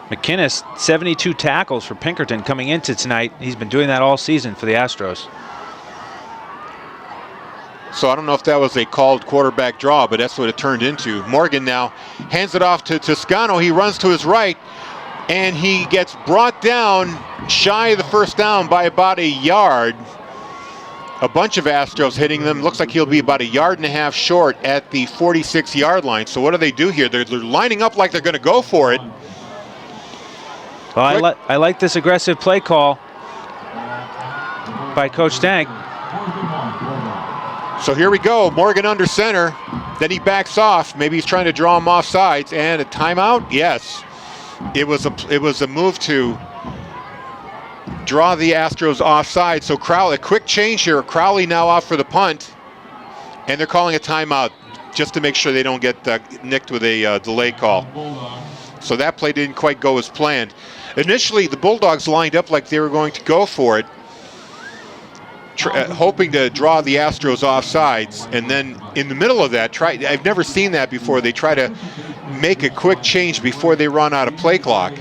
McInnes, 72 tackles for Pinkerton coming into tonight. He's been doing that all season for the Astros. So I don't know if that was a called quarterback draw, but that's what it turned into. Morgan now hands it off to Toscano. He runs to his right, and he gets brought down shy of the first down by about a yard. A bunch of Astros hitting them. Looks like he'll be about a yard and a half short at the 46-yard line. So what do they do here? They're lining up like they're going to go for it. Well, I like this aggressive play call by Coach Stank. So here we go. Morgan under center. Then he backs off. Maybe he's trying to draw him off sides. And a timeout? Yes. It was a move to draw the Astros offside. So Crowley, a quick change here. Crowley now off for the punt. And they're calling a timeout just to make sure they don't get nicked with a delay call. So that play didn't quite go as planned. Initially, the Bulldogs lined up like they were going to go for it, hoping to draw the Astros offsides. And then in the middle of that, I've never seen that before. They try to make a quick change before they run out of play clock.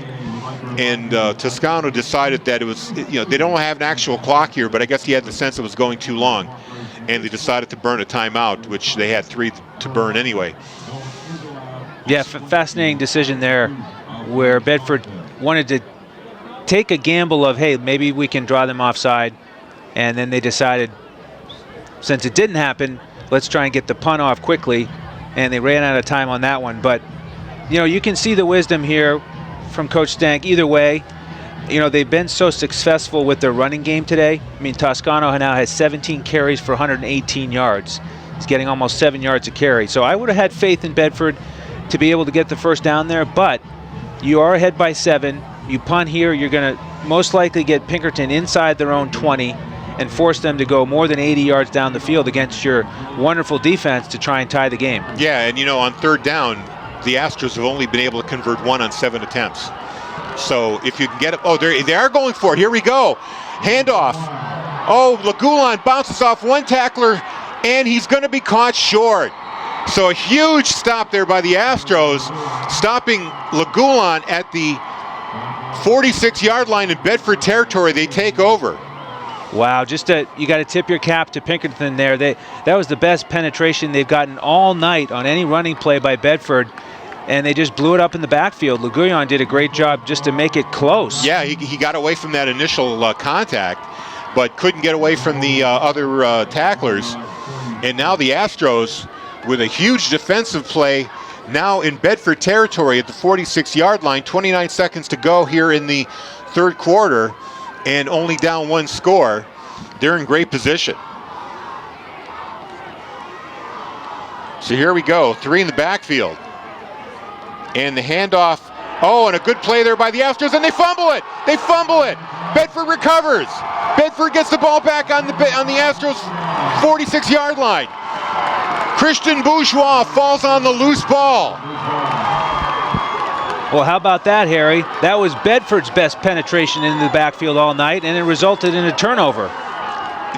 And Toscano decided that it was, they don't have an actual clock here, but I guess he had the sense it was going too long. And they decided to burn a timeout, which they had 3 to burn anyway. Yeah, fascinating decision there where Bedford wanted to take a gamble of, hey, maybe we can draw them offside. And then they decided, since it didn't happen, let's try and get the punt off quickly. And they ran out of time on that one. But, you can see the wisdom here from Coach Stank either way. They've been so successful with their running game today. I mean, Toscano now has 17 carries for 118 yards. He's getting almost 7 yards a carry. So I would have had faith in Bedford to be able to get the first down there, but you are ahead by 7. You punt here, you're going to most likely get Pinkerton inside their own 20 and force them to go more than 80 yards down the field against your wonderful defense to try and tie the game. Yeah, and on 3rd down, the Astros have only been able to convert 1 on 7 attempts. So if you can get it, they are going for it. Here we go. Handoff. Lagulon bounces off one tackler, and he's going to be caught short. So a huge stop there by the Astros, stopping Lagulon at the 46-yard line in Bedford territory. They take over. Wow, you got to tip your cap to Pinkerton there. That was the best penetration they've gotten all night on any running play by Bedford, and they just blew it up in the backfield. Lagulon did a great job just to make it close. Yeah, he got away from that initial contact, but couldn't get away from the other tacklers. And now the Astros, with a huge defensive play, now in Bedford territory at the 46-yard line, 29 seconds to go here in the third quarter, and only down 1 score. They're in great position. So here we go, 3 in the backfield. And the handoff, and a good play there by the Astros, and they fumble it! Bedford recovers! Bedford gets the ball back on the Astros 46-yard line. Christian Bourgeois falls on the loose ball. Well, how about that, Harry? That was Bedford's best penetration into the backfield all night, and it resulted in a turnover.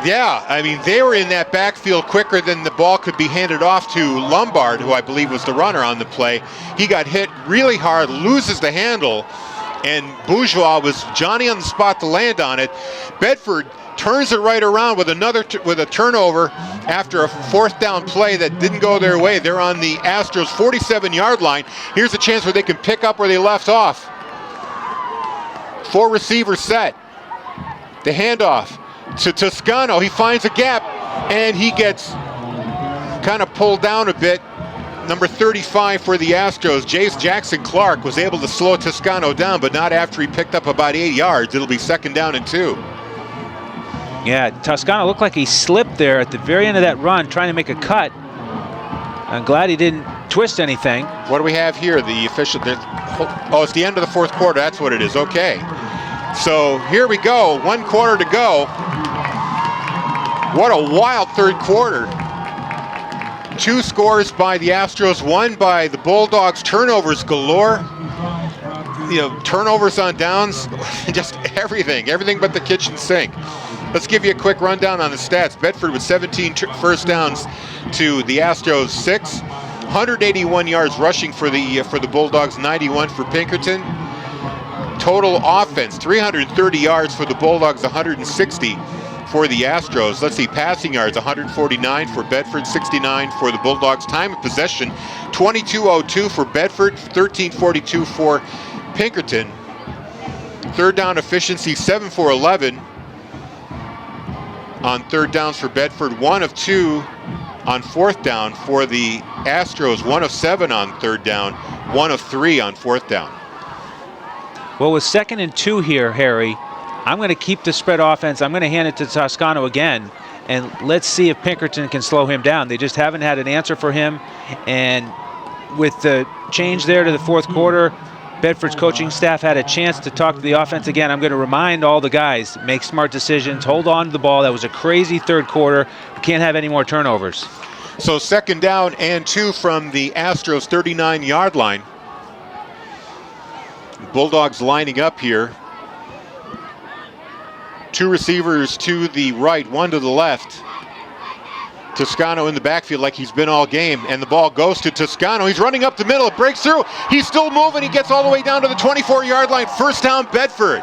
Yeah, I mean, they were in that backfield quicker than the ball could be handed off to Lombard, who I believe was the runner on the play. He got hit really hard, loses the handle, and Bourgeois was Johnny on the spot to land on it. Bedford turns it right around with with a turnover after a 4th down play that didn't go their way. They're on the Astros 47-yard line. Here's a chance where they can pick up where they left off. 4 receivers set. The handoff to Toscano. He finds a gap, and he gets kind of pulled down a bit. Number 35 for the Astros, Jace Jackson Clark, was able to slow Toscano down, but not after he picked up about 8 yards. It'll be 2nd down and 2. Yeah, Toscano looked like he slipped there at the very end of that run, trying to make a cut. I'm glad he didn't twist anything. What do we have here? The official, oh, it's the end of the fourth quarter. That's what it is. Okay. So here we go. 1 quarter to go. What a wild third quarter. 2 scores by the Astros, 1 by the Bulldogs. Turnovers galore. You know, turnovers on downs, just everything but the kitchen sink. Let's give you a quick rundown on the stats. Bedford with 17 first downs to the Astros 6. 181 yards rushing for the Bulldogs, 91 for Pinkerton. Total offense, 330 yards for the Bulldogs, 160 for the Astros. Let's see, passing yards, 149 for Bedford, 69 for the Bulldogs. Time of possession, 22:02 for Bedford, 13:42 for Pinkerton. Third down efficiency, 7 for 11 on third downs for Bedford, 1 of 2 on fourth down for the Astros, 1 of 7 on third down, 1 of 3 on fourth down. Well, with 2nd and 2 here, Harry, I'm going to keep the spread offense. I'm going to hand it to Toscano again, and let's see if Pinkerton can slow him down. They just haven't had an answer for him, and with the change there to the fourth quarter, Bedford's coaching staff had a chance to talk to the offense again. I'm going to remind all the guys, make smart decisions, hold on to the ball. That was a crazy third quarter. We can't have any more turnovers. So 2nd down and 2 from the Astros 39-yard line. Bulldogs lining up here. 2 receivers to the right, 1 to the left. Toscano in the backfield like he's been all game, and the ball goes to Toscano. He's running up the middle, it breaks through. He's still moving, he gets all the way down to the 24-yard line. First down, Bedford.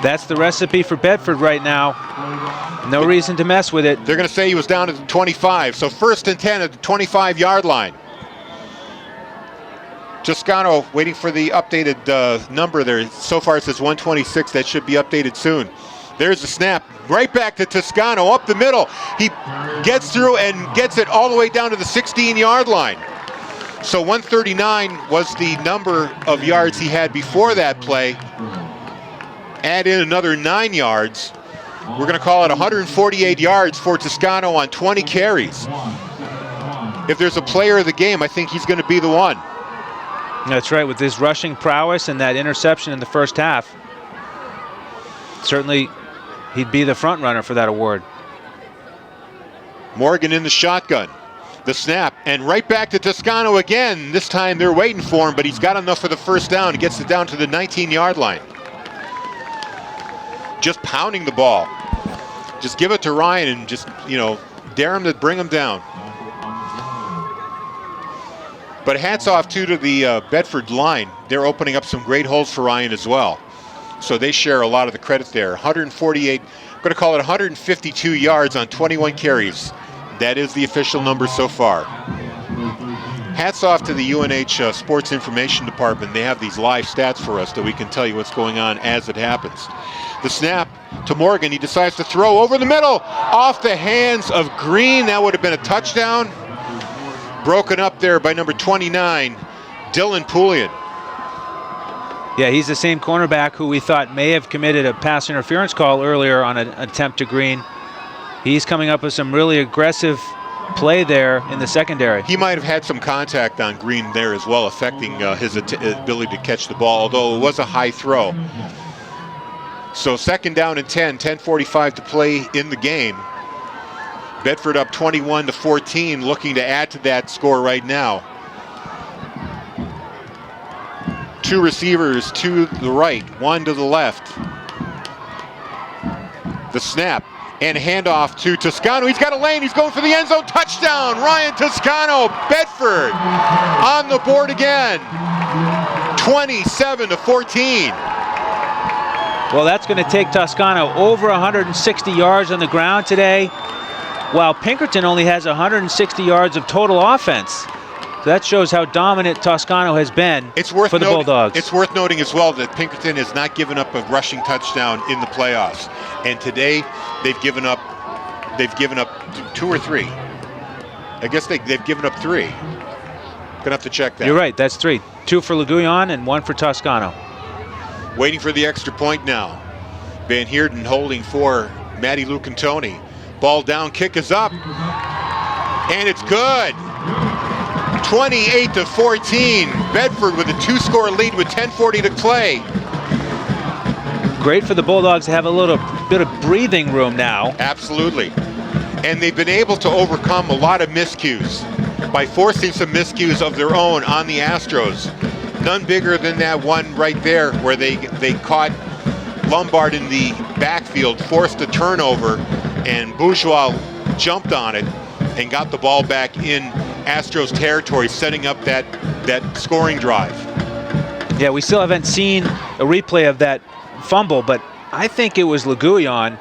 That's the recipe for Bedford right now. No reason to mess with it. They're going to say he was down at the 25, so 1st and 10 at the 25-yard line. Toscano waiting for the updated number there. So far it says 126. That should be updated soon. There's the snap. Right back to Toscano up the middle. He gets through and gets it all the way down to the 16-yard line. So 139 was the number of yards he had before that play. Add in another 9 yards. We're going to call it 148 yards for Toscano on 20 carries. If there's a player of the game, I think he's going to be the one. That's right, with his rushing prowess and that interception in the first half. Certainly, he'd be the front runner for that award. Morgan in the shotgun. The snap, and right back to Toscano again. This time they're waiting for him, but he's got enough for the first down. He gets it down to the 19-yard line. Just pounding the ball. Just give it to Ryan and just, you know, dare him to bring him down. But hats off too to the Bedford line. They're opening up some great holes for Ryan as well. So they share a lot of the credit there. 148, I'm going to call it 152 yards on 21 carries. That is the official number so far. Hats off to the UNH Sports Information Department. They have these live stats for us that we can tell you what's going on as it happens. The snap to Morgan. He decides to throw over the middle, off the hands of Green. That would have been a touchdown. Broken up there by number 29, Dylan Poulian. Yeah, he's the same cornerback who we thought may have committed a pass interference call earlier on an attempt to Green. He's coming up with some really aggressive play there in the secondary. He might have had some contact on Green there as well, affecting his ability to catch the ball, although it was a high throw. So 2nd down and 10, 10:45 to play in the game. Bedford up 21-14, looking to add to that score right now. 2 receivers to the right, 1 to the left. The snap and handoff to Toscano. He's got a lane, he's going for the end zone. Touchdown, Ryan Toscano. Bedford on the board again. 27-14. Well, that's going to take Toscano over 160 yards on the ground today, while Pinkerton only has 160 yards of total offense. So that shows how dominant Toscano has been for the Bulldogs. It's worth noting as well that Pinkerton has not given up a rushing touchdown in the playoffs. And today they've given up 2 or 3. I guess they've given up 3. Gonna have to check that. You're right, that's 3. 2 for LeGuillon and 1 for Toscano. Waiting for the extra point now. Van Heerden holding for Matty Lucantoni. Ball down, kick is up, and it's good. 28-14. Bedford with a 2-score lead with 10:40 to play. Great for the Bulldogs to have a little bit of breathing room now. Absolutely. And they've been able to overcome a lot of miscues by forcing some miscues of their own on the Astros. None bigger than that one right there where they caught Lombard in the backfield, forced a turnover, and Bourgeois jumped on it and got the ball back in Astros territory, setting up that scoring drive. Yeah, we still haven't seen a replay of that fumble, but I think it was Leguillon,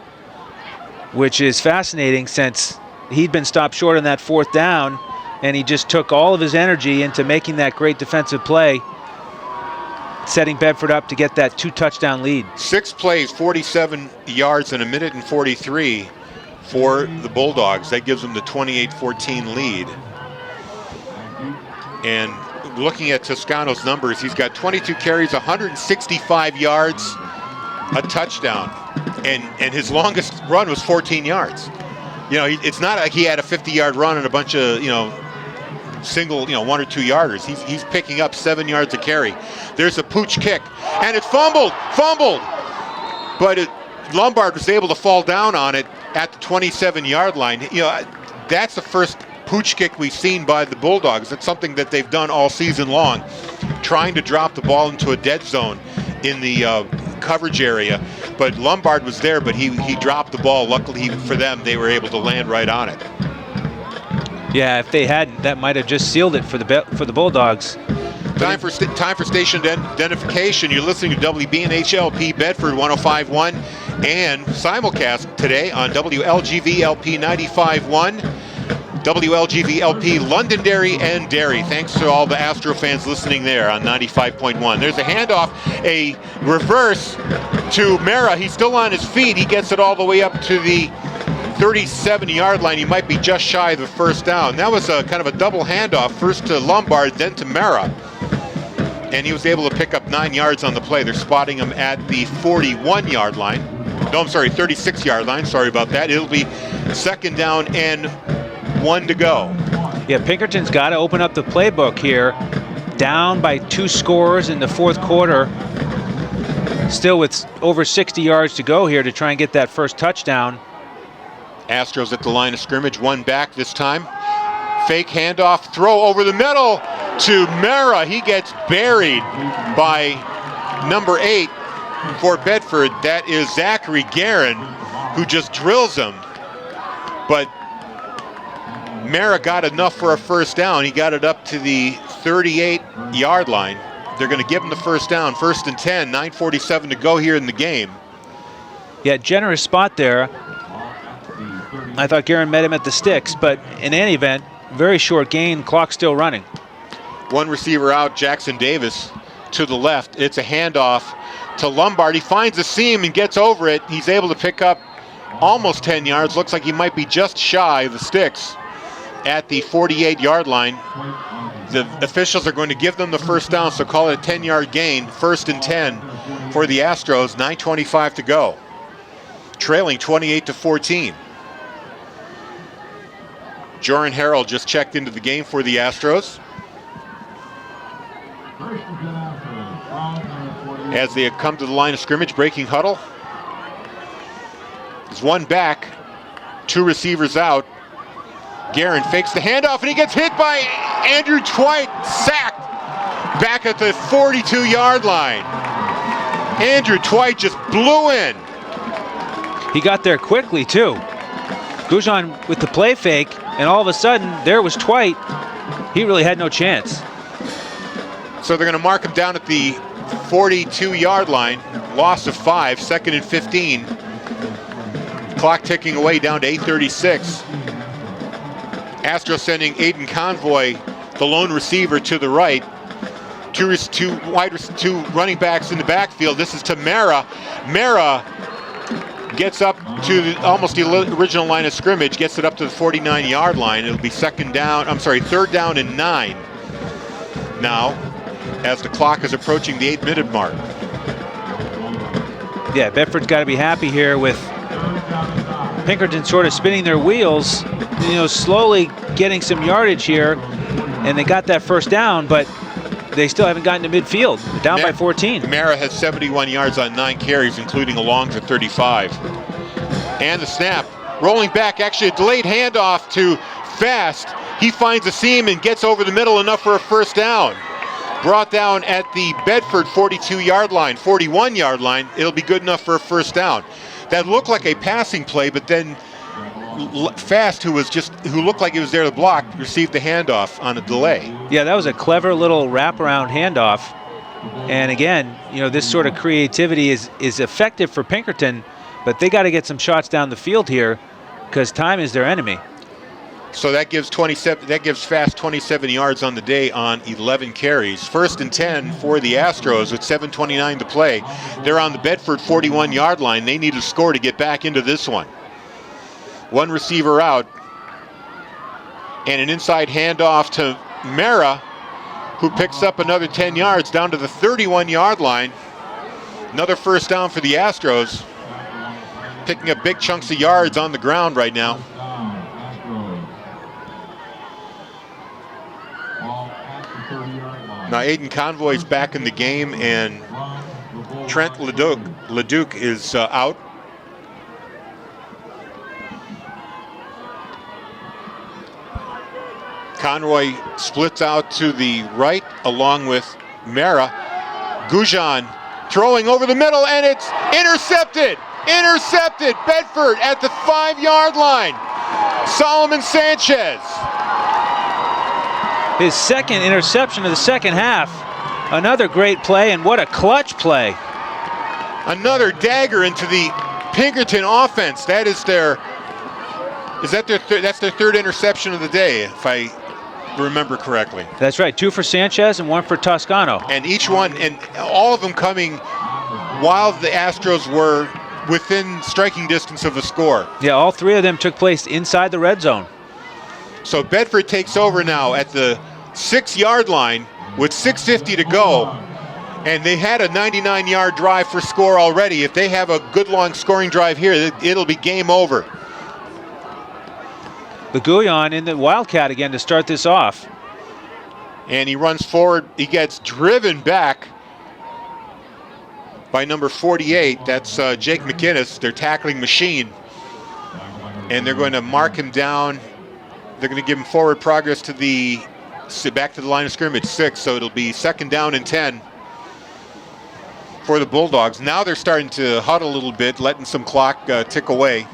which is fascinating since he'd been stopped short on that 4th down, and he just took all of his energy into making that great defensive play, setting Bedford up to get that 2-touchdown lead. 6 plays, 47 yards in 1:43 for the Bulldogs. That gives them the 28-14 lead. And looking at Toscano's numbers, he's got 22 carries, 165 yards, a touchdown. And his longest run was 14 yards. You know, it's not like he had a 50-yard run and a bunch of, single, 1 or 2 yarders. He's picking up 7 yards a carry. There's a pooch kick, and it's fumbled. But Lombard was able to fall down on it at the 27-yard line. That's the first pooch kick we've seen by the Bulldogs. It's something that they've done all season long, trying to drop the ball into a dead zone in the coverage area. But Lombard was there, but he dropped the ball. Luckily for them, they were able to land right on it. Yeah, if they hadn't, that might have just sealed it for the Bulldogs. Time for station identification. You're listening to WBNHLP Bedford 105.1 and simulcast today on WLGV-LP 95.1, WLGV-LP Londonderry and Derry. Thanks to all the Astro fans listening there on 95.1. There's a handoff, a reverse to Mera. He's still on his feet. He gets it all the way up to the 37-yard line. He might be just shy of the 1st down. That was a kind of a double handoff, first to Lombard, then to Mera. And he was able to pick up 9 yards on the play. They're spotting him at the 41-yard line. No, I'm sorry, 36-yard line. Sorry about that. It'll be 2nd down and 1 to go. Yeah, Pinkerton's got to open up the playbook here. Down by 2 scores in the 4th quarter. Still with over 60 yards to go here to try and get that first touchdown. Astros at the line of scrimmage, 1 back this time. Fake handoff, throw over the middle to Mera. He gets buried by number 8 for Bedford. That is Zachary Guerin, who just drills him. But Mera got enough for a 1st down. He got it up to the 38-yard line. They're going to give him the 1st down. 1st and 10, 9:47 to go here in the game. Yeah, generous spot there. I thought Guerin met him at the sticks, but in any event, very short gain, clock still running. 1 receiver out, Jackson Davis to the left. It's a handoff to Lombard. He finds a seam and gets over it. He's able to pick up almost 10 yards. Looks like he might be just shy of the sticks at the 48-yard line. The officials are going to give them the 1st down, so call it a 10-yard gain. 1st and 10 for the Astros, 9:25 to go. Trailing 28-14. Joran Harrell just checked into the game for the Astros. As they come to the line of scrimmage, breaking huddle. There's 1 back, 2 receivers out. Guerin fakes the handoff and he gets hit by Andrew Twite, sacked back at the 42-yard line. Andrew Twite just blew in. He got there quickly too. Goujon with the play fake, and all of a sudden there was Twite. He really had no chance. So they're going to mark him down at the 42-yard line. Loss of 5, 2nd and 15. Clock ticking away down to 8:36. Astros sending Aiden Convoy, the lone receiver, to the right. Two running backs in the backfield. This is to Mera. Mera gets up to almost the original line of scrimmage, gets it up to the 49-yard line. It'll be 3rd down and 9 now, as the clock is approaching the 8-minute mark. Yeah, Bedford's got to be happy here with Pinkerton sort of spinning their wheels, slowly getting some yardage here, and they got that first down, but they still haven't gotten to midfield. They're down by 14. Mara has 71 yards on 9 carries, including a long for 35. And the snap, rolling back, actually a delayed handoff to Fast. He finds a seam and gets over the middle enough for a first down. Brought down at the Bedford 42-yard line, 41-yard line. It'll be good enough for a first down. That looked like a passing play, but then Fast, who looked like he was there to block, received the handoff on a delay. Yeah, that was a clever little wraparound handoff. And again, this sort of creativity is effective for Pinkerton, but they got to get some shots down the field here because time is their enemy. So that gives Fast 27 yards on the day on 11 carries. 1st and 10 for the Astros with 7:29 to play. They're on the Bedford 41-yard line. They need a score to get back into this one. One receiver out. And an inside handoff to Mara, who picks up another 10 yards down to the 31-yard line. Another first down for the Astros. Picking up big chunks of yards on the ground right now. Now Aiden Convoy's back in the game, and Trent Leduc is out. Conroy splits out to the right along with Mara. Gujan throwing over the middle, and it's intercepted. Intercepted. Bedford at the 5-yard line. Solomon Sanchez. His second interception of the second half. Another great play, and what a clutch play. Another dagger into the Pinkerton offense. That's their third interception of the day, if I remember correctly. That's right, 2 for Sanchez and 1 for Toscano. And each one, and all of them coming while the Astros were within striking distance of a score. Yeah, all 3 of them took place inside the red zone. So Bedford takes over now at the 6-yard line with 6:50 to go. And they had a 99-yard drive for score already. If they have a good long scoring drive here, it'll be game over. The Guyon in the Wildcat again to start this off. And he runs forward. He gets driven back by number 48. That's Jake McInnes, their tackling machine. And they're going to mark him down. They're going to give him forward progress to back to the line of scrimmage, 6. So it'll be 2nd down and 10 for the Bulldogs. Now they're starting to huddle a little bit, letting some clock tick away.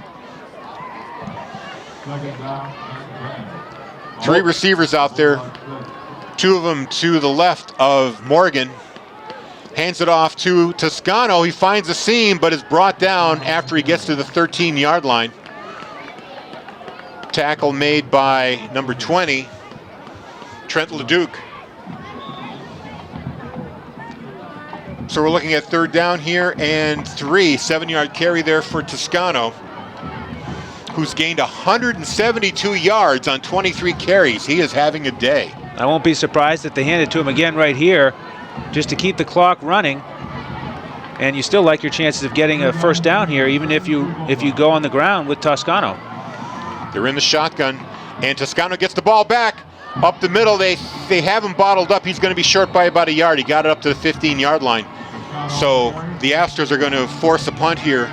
3 receivers out there, 2 of them to the left of Morgan. Hands it off to Toscano. He finds a seam, but is brought down after he gets to the 13-yard line. Tackle made by number 20, Trent Leduc. So we're looking at 3rd down here and 3. 7-yard carry there for Toscano, who's gained 172 yards on 23 carries. He is having a day. I won't be surprised if they hand it to him again right here just to keep the clock running. And you still like your chances of getting a first down here, even if you go on the ground with Toscano. They're in the shotgun, and Toscano gets the ball back up the middle. They have him bottled up. He's going to be short by about a yard. He got it up to the 15-yard line. So the Astros are going to force a punt here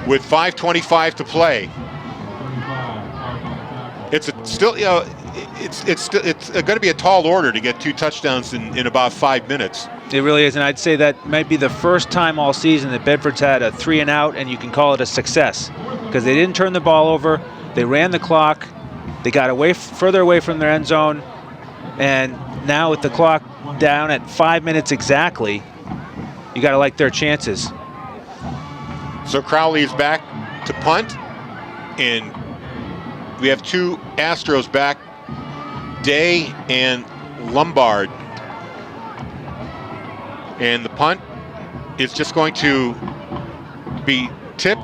with 5:25 to play. It's going to be a tall order to get 2 touchdowns in about 5 minutes. It really is, and I'd say that might be the first time all season that Bedford's had a 3 and out, and you can call it a success because they didn't turn the ball over. They ran the clock. They got further away from their end zone, and now with the clock down at 5 minutes exactly, you got to like their chances. So Crowley is back to punt, and we have 2 Astros back, Day and Lombard. And the punt is just going to be tipped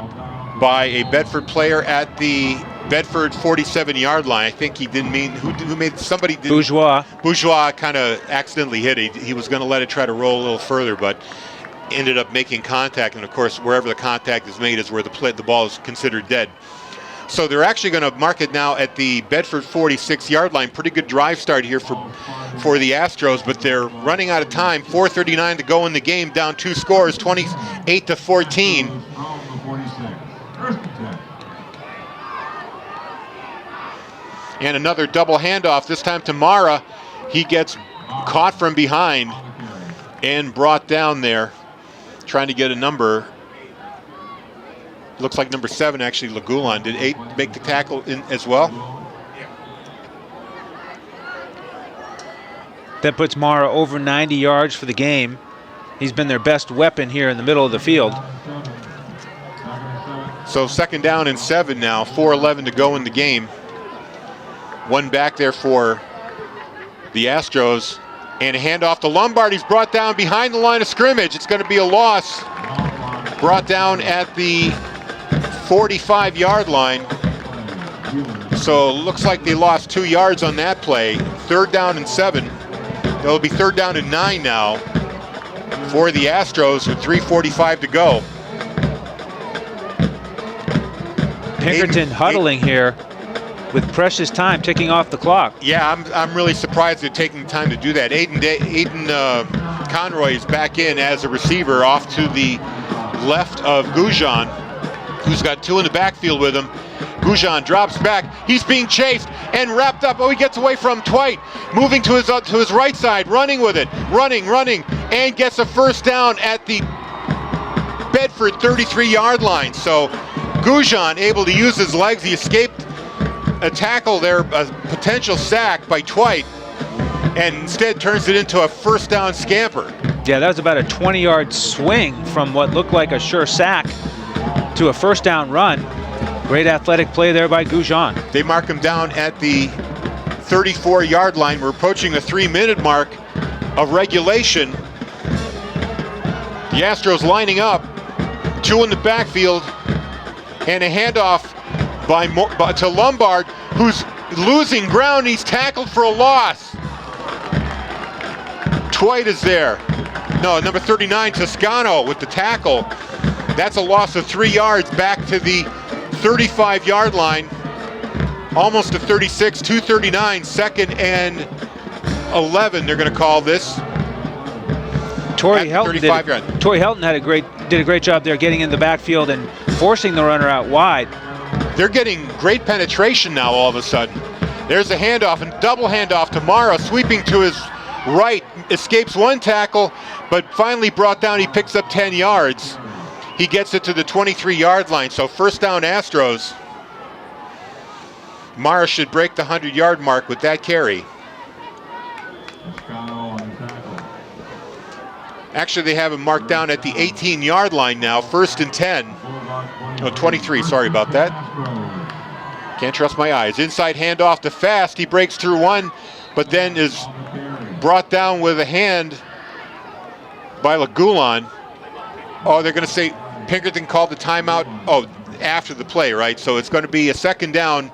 by a Bedford player at the Bedford 47-yard line. I think he didn't mean, who made, somebody did. Bourgeois. Bourgeois kind of accidentally hit it. He was going to let it try to roll a little further, but ended up making contact, and of course wherever the contact is made is where the ball is considered dead. So they're actually going to mark it now at the Bedford 46-yard line. Pretty good drive start here for the Astros, but they're running out of time. 4:39 to go in the game, down 2 scores, 28-14. And another double handoff, this time to Mara. He gets caught from behind and brought down there, trying to get a number. Looks like number 7, actually, Lagulan. Did 8 make the tackle in as well? That puts Mara over 90 yards for the game. He's been their best weapon here in the middle of the field. So 2nd down and 7 now, 4:11 to go in the game. One back there for the Astros. And a handoff to Lombard. He's brought down behind the line of scrimmage. It's going to be a loss. Brought down at the 45-yard line. So looks like they lost 2 yards on that play. 3rd down and 7. It'll be 3rd down and 9 now for the Astros with 3:45 to go. Pinkerton huddling here with precious time ticking off the clock. Yeah, I'm really surprised they're taking time to do that. Aiden Conroy is back in as a receiver off to the left of Goujon, who's got 2 in the backfield with him. Goujon drops back. He's being chased and wrapped up. Oh, he gets away from Twite. Moving to his right side, running with it. Running, and gets a 1st down at the Bedford 33-yard line. So Goujon able to use his legs. He escaped a tackle there, a potential sack by Twite, and instead turns it into a 1st down scamper. Yeah, that was about a 20-yard swing from what looked like a sure sack to a 1st down run. Great athletic play there by Goujon. They mark him down at the 34-yard line. We're approaching the 3-minute mark of regulation. The Astros lining up, 2 in the backfield, and a handoff to Lombard, who's losing ground. He's tackled for a loss. Twite is there. No, number 39, Toscano with the tackle. That's a loss of 3 yards back to the 35-yard line. Almost to 36, 2:39, 2nd and 11. They're going to call this. Torrey Helton did a great job there getting in the backfield and forcing the runner out wide. They're getting great penetration now all of a sudden. There's a handoff, and double handoff to Mara, sweeping to his right, escapes 1 tackle, but finally brought down. He picks up 10 yards. He gets it to the 23-yard line, so 1st down Astros. Mara should break the 100-yard mark with that carry. Actually, they have him marked down at the 18-yard line now, 1st and 10. Oh, 23, sorry about that. Can't trust my eyes. Inside handoff to Fast. He breaks through 1, but then is brought down with a hand by Lagulan. Oh, they're going to say Pinkerton called the timeout. Oh, after the play, right? So it's going to be a 2nd down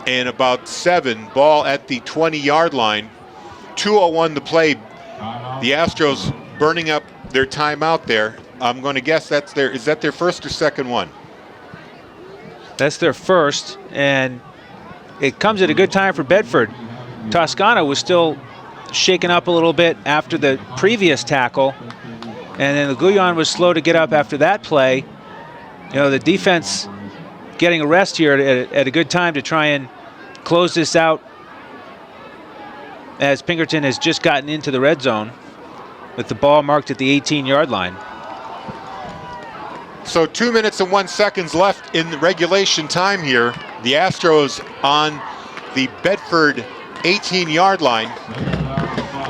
and about 7. Ball at the 20-yard line. 2:01 to play. The Astros burning up their timeout there. I'm going to guess is that their 1st or 2nd one? That's their 1st, and it comes at a good time for Bedford. Toscano was still shaken up a little bit after the previous tackle, and then Lagulan was slow to get up after that play. You know, the defense getting a rest here at a good time to try and close this out, as Pinkerton has just gotten into the red zone with the ball marked at the 18-yard line. So 2 minutes and 1 second left in the regulation time here. The Astros on the Bedford 18-yard line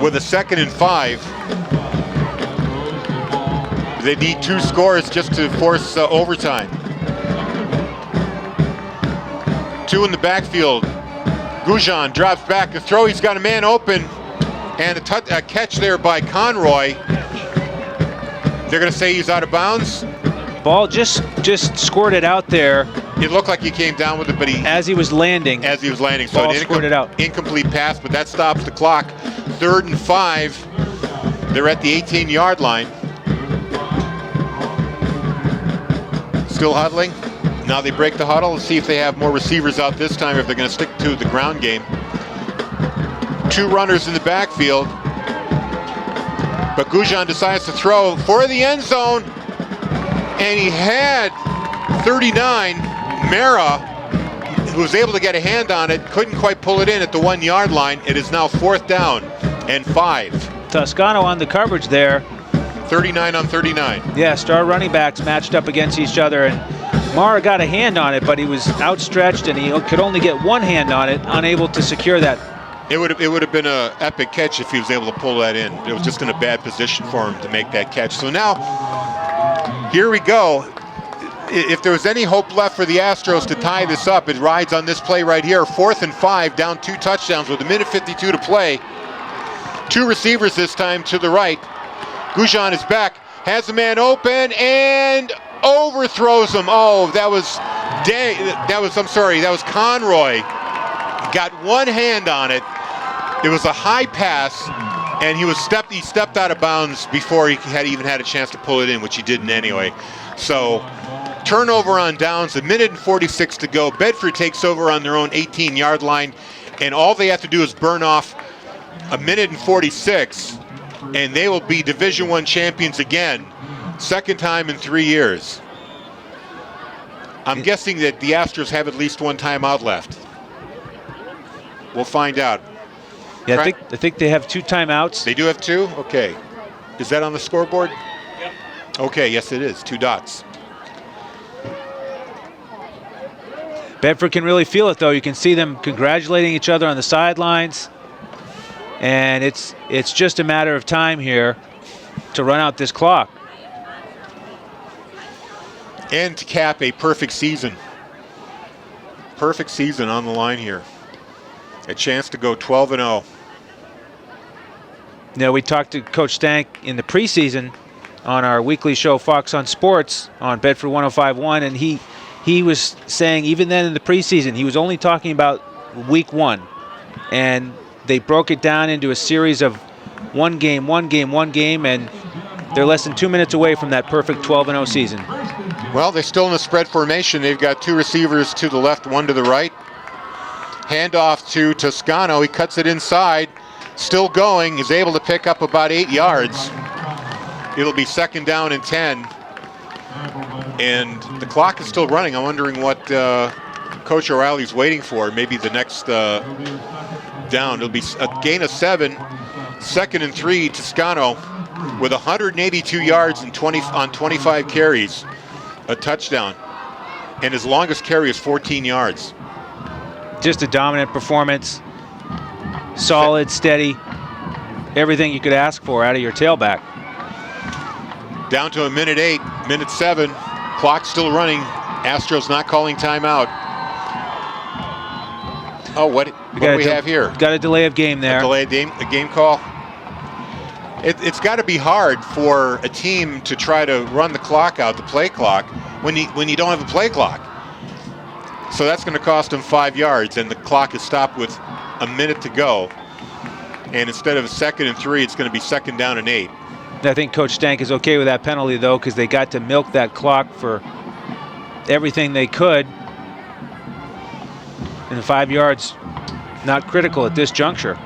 with a 2nd and 5. They need 2 scores just to force overtime. 2 in the backfield. Goujon drops back to throw. He's got a man open, and a catch there by Conroy. They're going to say he's out of bounds. Ball just squirted out there. It looked like he came down with it, but as he was landing. So ball squirted out. Incomplete pass, but that stops the clock. 3rd and 5. They're at the 18-yard line. Still huddling. Now they break the huddle and see if they have more receivers out this time, if they're going to stick to the ground game. 2 runners in the backfield. But Gujan decides to throw for the end zone. And he had 39, Mara, who was able to get a hand on it, couldn't quite pull it in at the 1-yard line. It is now 4th down and 5. Toscano on the coverage there. 39 on 39. Yeah, star running backs matched up against each other, and Mara got a hand on it, but he was outstretched and he could only get one hand on it, unable to secure that. It would have been an epic catch if he was able to pull that in. It was just in a bad position for him to make that catch. So now, here we go. If there was any hope left for the Astros to tie this up, it rides on this play right here. 4th and 5, down 2 touchdowns with 1:52 to play. 2 receivers this time to the right. Gujan is back, has the man open, and overthrows him. Oh, that was Conroy. Got one hand on it. It was a high pass, and he stepped out of bounds before he even had a chance to pull it in, which he didn't anyway. So, turnover on downs, 1:46 to go. Bedford takes over on their own 18-yard line, and all they have to do is burn off 1:46, and they will be Division I champions again, 2nd time in 3 years. I'm guessing that the Astros have at least 1 timeout left. We'll find out. Yeah, I think they have 2 timeouts. They do have 2? Okay. Is that on the scoreboard? Yep. Okay, yes it is. 2 dots. Bedford can really feel it, though. You can see them congratulating each other on the sidelines. And it's just a matter of time here to run out this clock. And to cap a perfect season. Perfect season on the line here. A chance to go 12-0. You know, we talked to Coach Stank in the preseason on our weekly show, Fox on Sports, on Bedford 105.1, and he was saying even then in the preseason, he was only talking about week 1. And they broke it down into a series of one game, and they're less than 2 minutes away from that perfect 12-0 season. Well, they're still in a spread formation. They've got 2 receivers to the left, 1 to the right. Handoff to Toscano. He cuts it inside. Still going. He's able to pick up about 8 yards. It'll be 2nd down and 10. And the clock is still running. I'm wondering what Coach O'Reilly's waiting for. Maybe the next down. It'll be a gain of 7. 2nd and 3, Toscano with 182 yards and 25 carries. A touchdown. And his longest carry is 14 yards. Just a dominant performance. Solid, steady. Everything you could ask for out of your tailback. Down to 1:08, 1:07. Clock still running. Astros not calling timeout. Oh, what do we have here? Got a delay of game there. A game call. It's got to be hard for a team to try to run the clock out, the play clock, when you don't have a play clock. So that's going to cost them 5 yards, and the clock is stopped with a minute to go. And instead of 2nd and 3, it's going to be 2nd down and 8. I think Coach Stank is okay with that penalty, though, because they got to milk that clock for everything they could. And the 5 yards, not critical at this juncture.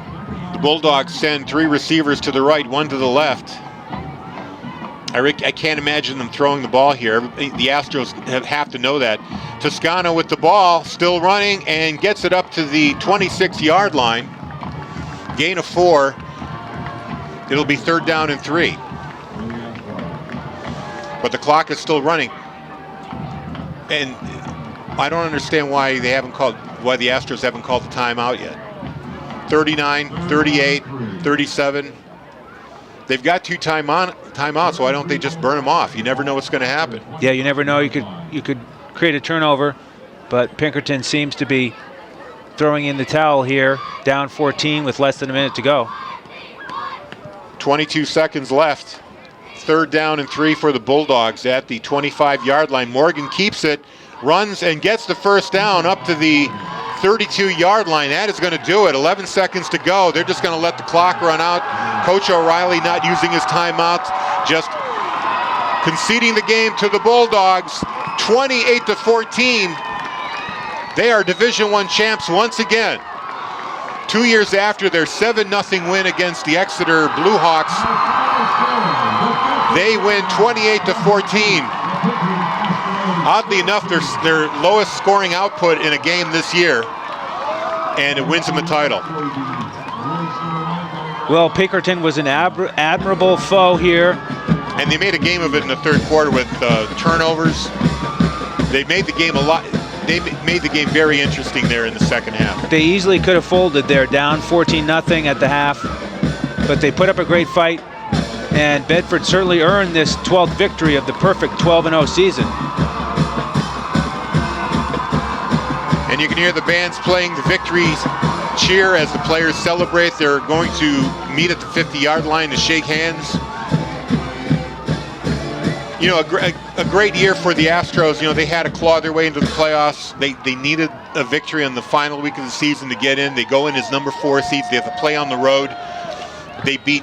The Bulldogs send 3 receivers to the right, 1 to the left. I can't imagine them throwing the ball here. The Astros have to know that. Toscano with the ball, still running, and gets it up to the 26-yard line. Gain of 4. It'll be 3rd down and 3. But the clock is still running. And I don't understand why the Astros haven't called the timeout yet. 39, 38, 37. They've got 2 timeouts. Why don't they just burn them off? You never know what's going to happen. Yeah, you never know. You could create a turnover, but Pinkerton seems to be throwing in the towel here, down 14 with less than a minute to go. 22 seconds left. 3rd down and 3 for the Bulldogs at the 25-yard line. Morgan keeps it, runs and gets the 1st down up to the 32-yard line. That is going to do it. 11 seconds to go. They're just going to let the clock run out Coach O'Reilly not using his timeouts, just conceding the game to the Bulldogs, 28-14. They are Division I champs once again. 2 years after their 7-0 win against the Exeter Blue Hawks, they win 28-14. Oddly enough, their lowest scoring output in a game this year, and it wins them a title. Well, Pinkerton was an admirable foe here. And they made a game of it in the third quarter with turnovers. They made the game They made the game very interesting there in the second half. They easily could have folded there, down 14-0 at the half, but they put up a great fight, and Bedford certainly earned this 12th victory of the perfect 12-0 season. And you can hear the bands playing the victory cheer as the players celebrate. They're going to meet at the 50-yard line to shake hands. You know, a great year for the Astros. You know, they had to claw their way into the playoffs. They needed a victory on the final week of the season to get in. They go in as number 4 seeds. They have to play on the road. They beat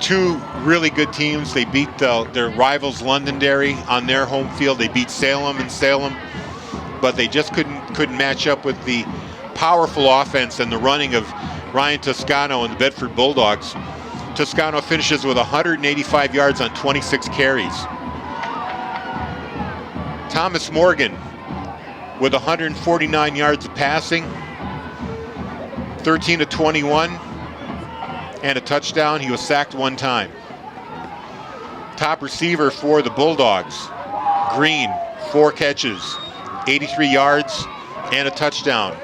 2 really good teams. They beat their rivals Londonderry on their home field. They beat Salem in Salem, but they just couldn't match up with the powerful offense and the running of Ryan Toscano and the Bedford Bulldogs. Toscano finishes with 185 yards on 26 carries. Thomas Morgan with 149 yards of passing, 13-21, and a touchdown. He was sacked 1 time. Top receiver for the Bulldogs, Green, 4 catches, 83 yards, and a touchdown.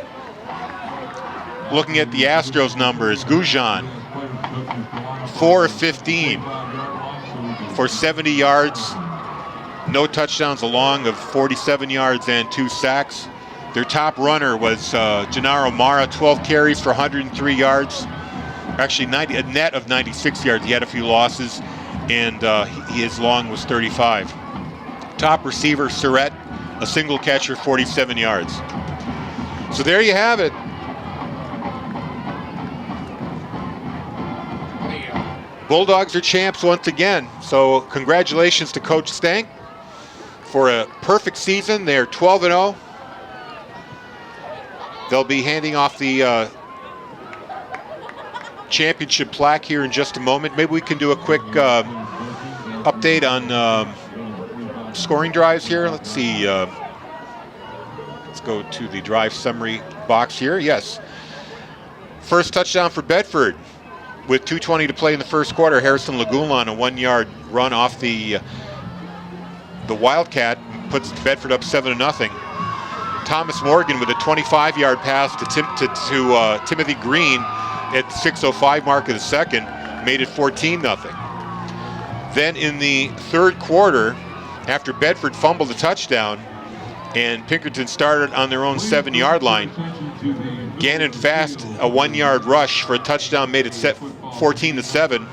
Looking at the Astros numbers, Gujan, 4 of 15 for 70 yards, no touchdowns, a long of 47 yards and 2 sacks. Their top runner was Gennaro Mara, 12 carries for 103 yards. Actually, a net of 96 yards. He had a few losses, and his long was 35. Top receiver, Surrett, a single catcher, 47 yards. So there you have it. Bulldogs are champs once again. So congratulations to Coach Stank for a perfect season. They're 12-0. They'll be handing off the championship plaque here in just a moment. Maybe we can do a quick update on scoring drives here. Let's see. Let's go to the drive summary box here. Yes. First touchdown for Bedford. With 2:20 to play in the first quarter, Harrison Lagulan, a 1-yard run off the Wildcat, puts Bedford up 7-0. Thomas Morgan with a 25-yard pass to Timothy Green at the 6:05 mark of the second, made it 14-0. Then in the third quarter, after Bedford fumbled a touchdown and Pinkerton started on their own 7-yard line, Gannon Fast, a 1-yard rush for a touchdown, made it 14-7.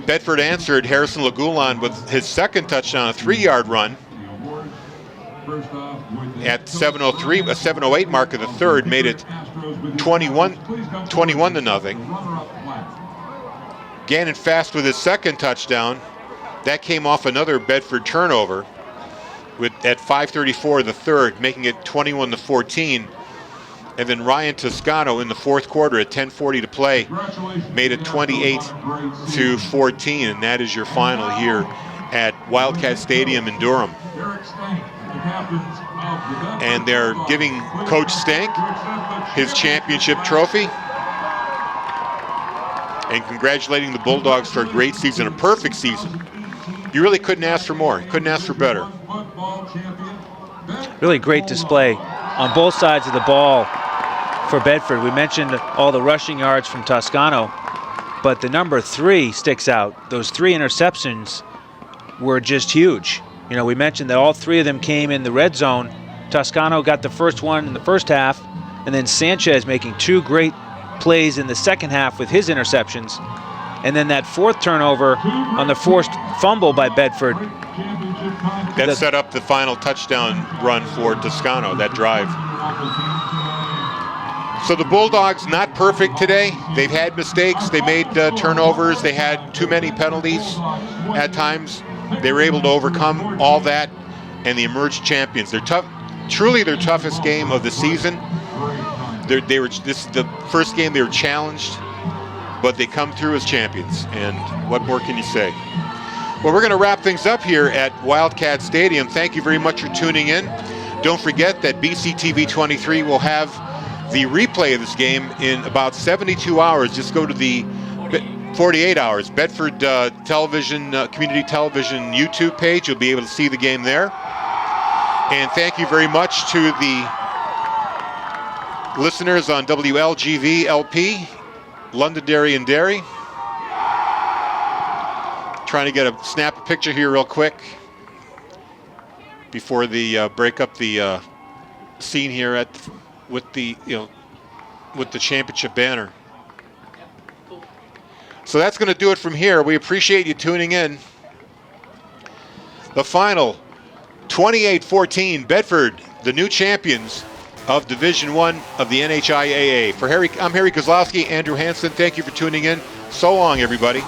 Bedford answered Harrison Lagulan with his second touchdown, a 3-yard run at 7:08 mark of the third, made it 21-0. Gannon Fast with his second touchdown, that came off another Bedford turnover at 5:34 the third, making it 21-14. And then Ryan Toscano in the fourth quarter at 10:40 to play made it 28-14, and that is your final here at Wildcat Stadium in Durham. And they're giving Coach Stank his championship trophy and congratulating the Bulldogs for a great season, a perfect season. You really couldn't ask for more, couldn't ask for better. Really great display on both sides of the ball for Bedford. We mentioned all the rushing yards from Toscano, but the number 3 sticks out. Those 3 interceptions were just huge. You know, we mentioned that all 3 of them came in the red zone. Toscano got the first one in the first half, and then Sanchez making 2 great plays in the second half with his interceptions. And then that 4th turnover on the forced fumble by Bedford. That set up the final touchdown run for Toscano, that drive. So the Bulldogs not perfect today. They've had mistakes. They made turnovers. They had too many penalties at times. They were able to overcome all that, and they emerged champions. They're tough, truly their toughest game of the season. This is the first game they were challenged, but they come through as champions. And what more can you say? Well, we're going to wrap things up here at Wildcat Stadium. Thank you very much for tuning in. Don't forget that BCTV 23 will have the replay of this game in about 72 hours. Just go to the 48 hours Bedford television, community television YouTube page. You'll be able to see the game there. And thank you very much to the listeners on WLGV LP, Londonderry and Derry. Trying to snap a picture here real quick before the break up the scene here with the championship banner. So that's going to do it from here. We appreciate you tuning in. The final, 28-14, Bedford, the new champions of Division I of the NHIAA. I'm Harry Kozlowski, Andrew Hansen. Thank you for tuning in. So long, everybody.